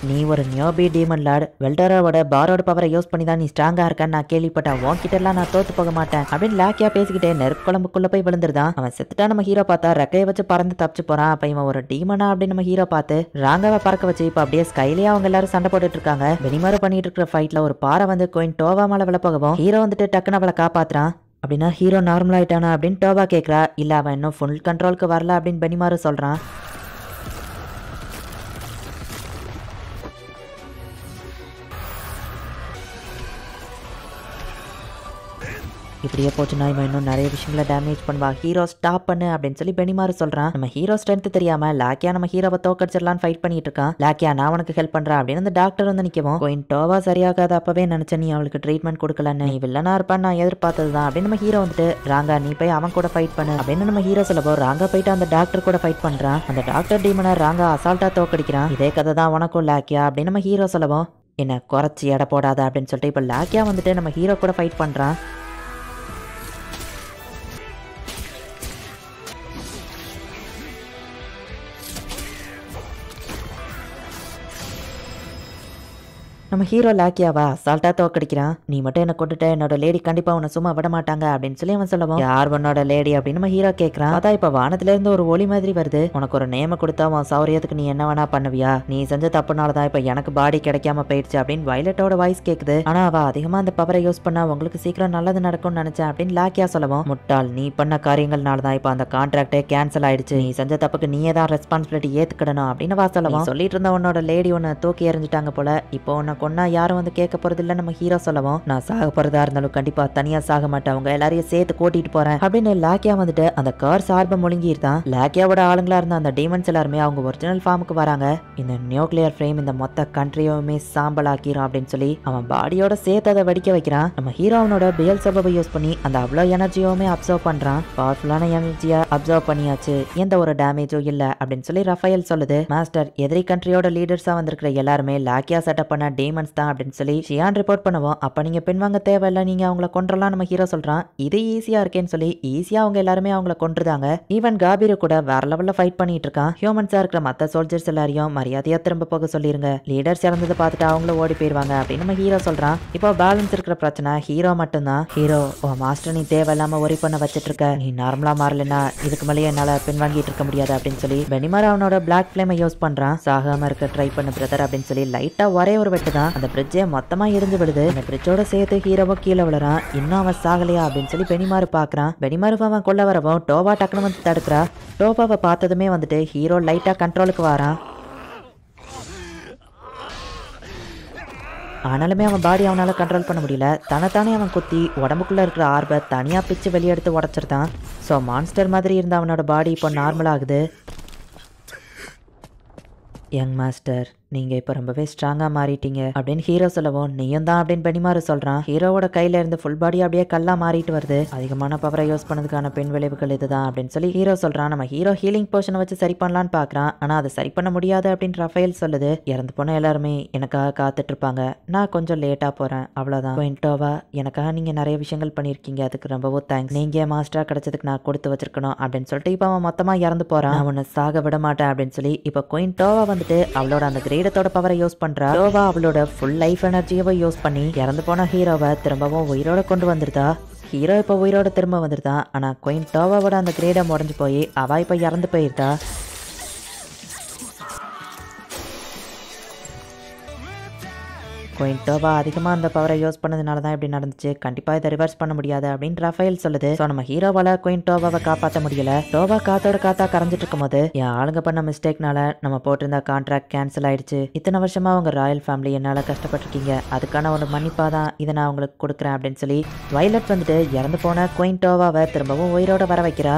நீ ஒரு நியோபி டீமன் லார்ட், வெல்டரோட பாரோட பவரை யூஸ் பண்ணி தான் நீ ஸ்ட்ராங்கா இருக்கான்னு நான் கேள்விப்பட்டேன், உன்கிட்ட எல்லாம் நான் தோத்து போக மாட்டேன் அப்படின்னு லாக்கியா பேசிக்கிட்டே நெருப்பு குழம்புக்குள்ள போய் விழுந்துருதான். அவன் செத்துட்டா நம்ம ஹீரோ பார்த்தா ரெக்கையை வச்சு பறந்து தப்பிச்சு போறான். அப்ப இவன் ஒரு டீமனா அப்படின்னு நம்ம ஹீரோ பார்த்து ராங்காவை பறக்க வச்சு இப்ப அப்படியே ஸ்கைலயே அவங்க எல்லாரும் சண்டை போட்டுட்டு இருக்காங்க. பெனிமாரு பண்ணிட்டு இருக்கிற ஃபைட்ல ஒரு பாறை வந்து கோயின் டோவா மேல விழ போகவும் ஹீரோ வந்துட்டு டக்குன்னு அவளை காப்பாத்துறான். அப்படின்னா ஹீரோ நார்மல் ஆயிட்டானா அப்படின்னு டோவா கேட்கறா. இல்ல அவன் இன்னும் ஃபுல் கண்ட்ரோலுக்கு வரல அப்படின்னு பெனிமாரு சொல்றான். இப்படியே போச்சுன்னா இவன் இன்னும் நிறைய விஷயங்களை டேமேஜ் பண்ணுவா, ஹீரோ ஸ்டாப் பண்ணு அப்படின்னு சொல்லி பெனிமாரு சொல்றான். நம்ம ஹீரோ ஸ்ட்ரென்த் தெரியாம லாக்கியா நம்ம ஹீரோவை தோக்கடிச்சிடலான்னு ஃபைட் பண்ணிட்டு இருக்கான். லாக்கியா நான் உனக்கு ஹெல்ப் பண்றேன் அப்படின்னு அந்த டாக்டர் வந்து நிக்கவும், கோயின் டோவா சரியாகாத அப்பவே நினைச்சேன் நீ அவளுக்கு ட்ரீட்மெண்ட் கொடுக்கலன்னு, நீ வில்லனா இருப்பான்னு நான் எதிர்பார்த்ததுதான் அப்படின்னு நம்ம ஹீரோ வந்துட்டு, ராங்கா நீ போய் அவன் கூட ஃபைட் பண்ணு அப்படின்னு நம்ம ஹீரோ சொல்லப்போ ராங்கா போயிட்டு அந்த டாக்டர் கூட ஃபைட் பண்றான். அந்த டாக்டர் டீமனை ராங்கா அசால்ட்டா தோக்கடிக்கிறான். இதே கதை தான் உனக்கும் லாக்கியா அப்படின்னு நம்ம ஹீரோ சொல்லவும், என்ன குறைச்சி எடை போடாத அப்படின்னு சொல்லிட்டு இப்ப லாக்கியா வந்துட்டு நம்ம ஹீரோ கூட ஃபைட் பண்றான். நம்ம ஹீரோ லாக்கியாவா அசால்ட்டா தோக்கடிக்கிறான். நீ மட்டும் என்ன கொண்டுட்ட, என்னோட லேடி கண்டிப்பா உன்னை சும்மா விட மாட்டாங்க அப்படின்னு சொல்லி அவன் சொல்லவும், யார் உன்னோட லேடி அப்படின்னு நம்ம ஹீரோ கேட்கறான். அதான் இப்ப வானத்துல இருந்து ஒரு ஒளி மாதிரி வருது. உனக்கு ஒரு நேம கொடுத்தா உன் சௌரியத்துக்கு நீ என்ன வேணா பண்ணுவியா, நீ செஞ்ச தப்புனாலதான் இப்ப எனக்கு பாடி கிடைக்காம போயிடுச்சு அப்படின்னு வயலட்டோட வாய்ஸ் கேக்குது. ஆனா அவ அதிகமா அந்த பவரை யூஸ் பண்ணா உங்களுக்கு சீக்கிரம் நல்லது நடக்கும்னு நினைச்சேன் அப்படின்னு லாக்கியா சொல்லவும், முட்டாள் நீ பண்ண காரியங்கள்னாலதான் இப்ப அந்த கான்ட்ராக்டே கேன்சல் ஆயிடுச்சு, நீ செஞ்ச தப்புக்கு நீயே தான் ரெஸ்பான்சிபிலிட்டி ஏத்துக்கிடணும் அப்படின்னு வா சொல்லவும், சொல்லிட்டு இருந்த உன்னோட லேடி உன்னை தூக்கி எறிஞ்சிட்டாங்க போல, இப்போ உன்னை கொன்னா யாரும் வந்து கேட்க போறது இல்ல நம்ம ஹீரோ சொல்லவும், நான் சாக போறதா இருந்தாலும் கண்டிப்பா தனியா சாக மாட்டேன், அவங்க எல்லாரையும் சேர்த்து கூட்டிட்டு போறேன் அப்படின்னு லாக்கியா வந்துட்டு அந்த கார் சார்பை முழுங்கிருந்தான். லாக்கியாவோட ஆளுங்களா இருந்த அந்த டீமன்ஸ் எல்லாருமே அவங்க ஒரிஜினல் ஃபார்முக்கு வராங்க. இந்த நியூக்ளியர் ஃப்ரேம் இந்த மொத்த கண்ட்ரியுமே சாம்பல் ஆக்கிரும் அப்படின்னு சொல்லி அவன் பாடியோட சேர்த்து அதை வெடிக்க வைக்கிறான். நம்ம ஹீரோ அவனோட பியல் சபை யூஸ் பண்ணி அந்த அவ்வளவு எனர்ஜியுமே அப்சர்வ் பண்றான். பவர்ஃபுல்லான எனர்ஜியா அப்சர்வ் பண்ணியாச்சு, எந்த ஒரு டேமேஜும் இல்ல அப்படின்னு சொல்லி ரஃபேல் சொல்லுது. மாஸ்டர் எதிரி கண்ட்ரியோட லீடர்ஸா வந்திருக்கிற எல்லாருமே லாக்கியா செட்டப் பண்ண டீமன் டீமன்ஸ் தான் அப்படின்னு சொல்லி ஷியான் ரிப்போர்ட் பண்ணுவோம். அப்ப நீங்க பின்வாங்க தேவையில்ல, நீங்க அவங்கள கொன்றலாம் நம்ம ஹீரோ சொல்றான். இது ஈஸியா இருக்கேன்னு சொல்லி ஈஸியா அவங்க எல்லாருமே அவங்கள கொன்றுதாங்க. ஈவன் காபிரு கூட வேற லெவல்ல ஃபைட் பண்ணிட்டு இருக்கான். ஹியூமன்ஸா இருக்கிற மத்த சோல்ஜர்ஸ் எல்லாரையும் மரியாதையா திரும்ப போக சொல்லிருங்க, லீடர்ஸ் இறந்ததை பார்த்துட்டு அவங்கள ஓடி போயிருவாங்க அப்படின்னு நம்ம ஹீரோ சொல்றான். இப்போ பேலன்ஸ் இருக்கிற பிரச்சனை ஹீரோ மட்டும்தான். ஹீரோ, ஓ மாஸ்டர் நீ தேவையில்லாம ஒரி பண்ண வச்சிட்டு இருக்க, நீ நார்மலா மாறலன்னா இதுக்கு மேலேயே என்னால பின்வாங்கிட்டு இருக்க முடியாது அப்படின்னு சொல்லி பெனிமார் அவனோட பிளாக் ஃபிளேமை யூஸ் பண்றான். சாகாம இருக்க ட்ரை பண்ண பிரதர் அப்படின்னு சொல்லி லைட்டா ஒரே ஒரு வெட்டு தான் அந்த பிரிட்ஜே மொத்தமா இடிஞ்சு விடுது. அந்த பிரிட்ஜோட சேர்த்து ஹீரோவோ கீழே விழுறான். இன்னும் அவன் சாகலையா அப்படின்னு சொல்லி பெனிமாரு பாக்குறான். பெனிமாரு அவன் கொல்ல வரவும் டோபா டக்குனு வந்து தடுக்கிறா. டோபாவை பார்த்ததுமே வந்துட்டு ஹீரோ லைட்டா கண்ட்ரோலுக்கு வரான். ஆனாலுமே அவன் பாடி அவனால கண்ட்ரோல் பண்ண முடியல. தன்னைத்தானே அவன் குத்தி உடம்புக்குள்ள இருக்கிற ஆர்பை தனியா பிச்சு வெளியெடுத்து உடச்சிருந்தான். ஸோ மான்ஸ்டர் மாதிரி இருந்த அவனோட பாடி இப்போ நார்மல் ஆகுது. யங் மாஸ்டர், நீங்க இப்ப ரொம்பவே ஸ்ட்ராங்கா மாறிட்டீங்க அப்படின்னு ஹீரோ சொல்லவும் நீயும் தான் அப்படின்னு பெனிமாரு சொல்றான். ஹீரோவோட கையில இருந்து ஃபுல் பாடி அப்படியே கல்லா மாறிட்டு வருது. அதிகமான பவரை யூஸ் பண்ணதுக்கான பின் விளைவுகள் இதுதான் அப்படின்னு சொல்லி ஹீரோ சொல்றான். நம்ம ஹீரோ ஹீலிங் போர்ஷனை வச்சு சரி பண்ணலான்னு பாக்குறான். ஆனா அதை சரி பண்ண முடியாது அப்படின்னு ரஃபேல் சொல்லுது. இறந்து போன எல்லாருமே எனக்காக காத்துட்டு இருப்பாங்க, நான் கொஞ்சம் லேட்டா போறேன் அவ்வளவுதான். குயின்டோவா, எனக்காக நீங்க நிறைய விஷயங்கள் பண்ணிருக்கீங்க, அதுக்கு ரொம்பவும் தேங்க்ஸ். நீங்க மாஸ்டரா கிடைச்சதுக்கு நான் கொடுத்து வச்சிருக்கணும் அப்படின்னு சொல்லிட்டு இப்ப அவன் மொத்தமா இறந்து போறான். நான் உன்னை சாக விட மாட்டேன் அப்படின்னு சொல்லி இப்ப குயின்டோவா வந்துட்டு அவளோட அந்த கிரேடத்தோட பவரை யூஸ் பண்றா. டோவா அவளோட ஃபுல் லைஃப் எனர்ஜியவை யூஸ் பண்ணி இறந்து போன ஹீரோவை திரும்பவும் உயிரோட கொண்டு வந்துருதா. ஹீரோ இப்ப உயிரோட திரும்ப வந்துருதான். ஆனா குயின் டோவாவோட அந்த கிரேடம் உடஞ்சு போய் அவ இப்ப இறந்து போயிருந்தா. குயின்டோவா அதிகமாக அந்த பவரை யூஸ் பண்ணதுனால தான் இப்படி நடந்துச்சு, கண்டிப்பாக இதை ரிவர்ஸ் பண்ண முடியாது அப்படின்னு ரஃபேல் சொல்லுது. ஸோ நம்ம ஹீரோவால் குயின்டோவாவை காப்பாற்ற முடியல. டோவா காத்தோட காத்தா கரைஞ்சிட்டு இருக்கும் போது என் ஆளுங்க பண்ண மிஸ்டேக்னால நம்ம போட்டிருந்த கான்ட்ராக்ட் கேன்சல் ஆயிடுச்சு. இத்தனை வருஷமா அவங்க ராயல் ஃபேமிலி என்னால் கஷ்டப்பட்டிருக்கீங்க, அதுக்கான ஒரு மன்னிப்பாக தான் இதை நான் உங்களுக்கு கொடுக்குறேன் அப்படின்னு சொல்லி வைலட் வந்துட்டு இறந்து போன குயின்டோவாவை திரும்பவும் உயிரோட வர வைக்கிறா.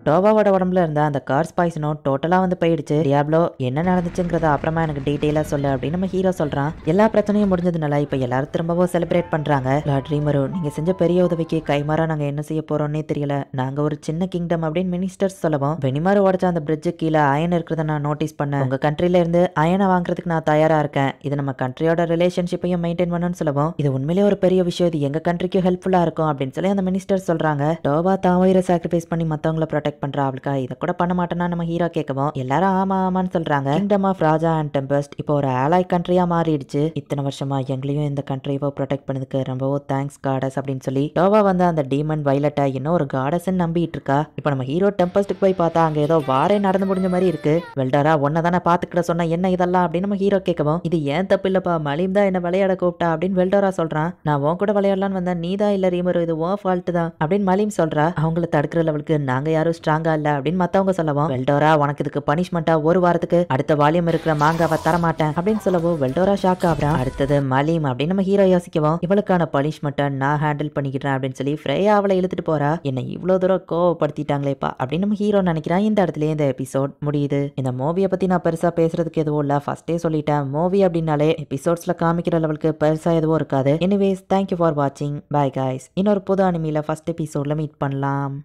டோபாவோட உடம்புல இருந்த அந்த கார்ஸ் பாய்சனும் டோட்டலா வந்து போயிடுச்சு. டியாப்லோ என்ன நடந்துச்சுங்கிறத அப்புறமா எனக்கு டீட்டெயிலா சொல்லு அப்படின்னு நம்ம ஹீரோ சொல்றான். எல்லா பிரச்சனையும் முடிஞ்சதுனால இப்ப எல்லாரும் திரும்பவும் செலிப்ரேட் பண்றாங்க. லார்ட் ரீமரு, நீங்க செஞ்ச பெரிய உதவிக்கு கைமாறா நாங்க என்ன செய்ய போறோம்னே தெரியல, நாங்க ஒரு சின்ன கிங்டம் அப்படின்னு மினிஸ்டர்ஸ் சொல்லவும் பெனிமாரு உடச்ச அந்த பிரிட்ஜு கீழே அயன் இருக்கிறத நான் நோட்டீஸ் பண்ணேன். உங்க கண்ட்ரில இருந்து அயனை வாங்குறதுக்கு நான் தயாரா இருக்கேன், இது நம்ம கண்ட்ரியோட ரிலேஷன்ஷிப்பையும் மெயின்டைன் பண்ணணும்னு சொல்லவும் இது உண்மையிலே ஒரு பெரிய விஷயம், இது எங்க கண்ட்ரிக்கு ஹெல்ப்ஃபுல்லா இருக்கும் அப்படின்னு சொல்லி அந்த மினிஸ்டர் சொல்றாங்க. டோபா தான் உயிரை சாக்ரிஃபைஸ் பண்ணி மத்தவங்களை ப்ரொடெக்ட் பண்றா, அவளுக்கா இதை கூட பண்ண மாட்டேன்னா நம்ம ஹீரோ கேட்கவும் எல்லாரும் ஆமா ஆமான்னு சொல்றாங்க. Kingdom of Raja and tempest இப்போ ஒரு ஆலாய் கண்ட்ரியா மாறிடுச்சு. இத்தனை வருஷமா எங்களையும் இந்த கண்ட்ரியை ப்ரொடெக்ட் பண்ணதுக்கு ரொம்பவும் தேங்க்ஸ் காடஸ் அப்படின்னு சொல்லி டோவா வந்து அந்த டீமன் வைலட்டை இன்னும் ஒரு காடஸ் நம்பிட்டு இருக்கா. இப்போ நம்ம ஹீரோ டெம்பஸ்டுக்கு போய் பார்த்தா அங்க ஏதோ வாரே நடந்து முடிஞ்ச மாதிரி இருக்கு. வெல்டரா ஒன்ன தானே பாத்துக்கிட்ட சொன்ன என்ன இதெல்லாம் அப்படின்னு நம்ம ஹீரோ கேட்கவும் இது ஏன் தப்பு இல்லப்பா, மலிம் தான் என்ன விளையாட கூப்பிட்டா அப்படின்னு வெல்டோரா சொல்றான். நான் உன் கூட விளையாடலான்னு வந்தேன், நீ தான் இல்ல ரீமரு, இது உன் ஃபால்ட் தான் அப்படின்னு மலிம் சொல்றா. அவங்கள தடுக்கிற லெவலுக்கு நாங்க யாரும் ஸ்ட்ராங்கா இல்ல அப்படின்னு மத்தவங்க சொல்லவும் வெல்டோரா உனக்கு இதுக்கு பனிஷ்மெண்டா ஒரு வாரத்துக்கு அடுத்த வால்யூம் இருக்கிற மாங்காவை தரமாட்டேன் அப்படின்னு சொல்லவும் வெல்டோரா ஷாக் ஆகுறான். அடுத்தது மலிம் அப்படின்னு நம்ம ஹீரோ யோசிக்கவும் இவளுக்கான பனிஷ்மெண்ட்டை நான் ஹேண்டில் பண்ணிக்கிறேன் அப்படின்னு சொல்லி ஃப்ரேயா அவளை இழுத்துட்டு போறா. என்ன இவ்வளவு தூரம் கோவப்படுத்திட்டாங்களேப்பா அப்படின்னு நம்ம ஹீரோ நினைக்கிறான். இந்த இடத்துல இந்த எபிசோட் முடியுது. இந்த மூவியை பத்தி நான் பெருசா பேசுறதுக்கு எதுவும் இல்ல, ஃபர்ஸ்டே சொல்லிட்டேன். மூவி அப்படின்னாலே எபிசோட்ஸ்ல காமிக்கிற லெவலுக்கு பெருசா எதுவும் இருக்காது. எனிவேஸ் தேங்க்யூ ஃபார் வாட்சிங், பை கைஸ். இன்னொரு புது அனிமில ஃபர்ஸ்ட் எபிசோட்ல மீட் பண்ணலாம்.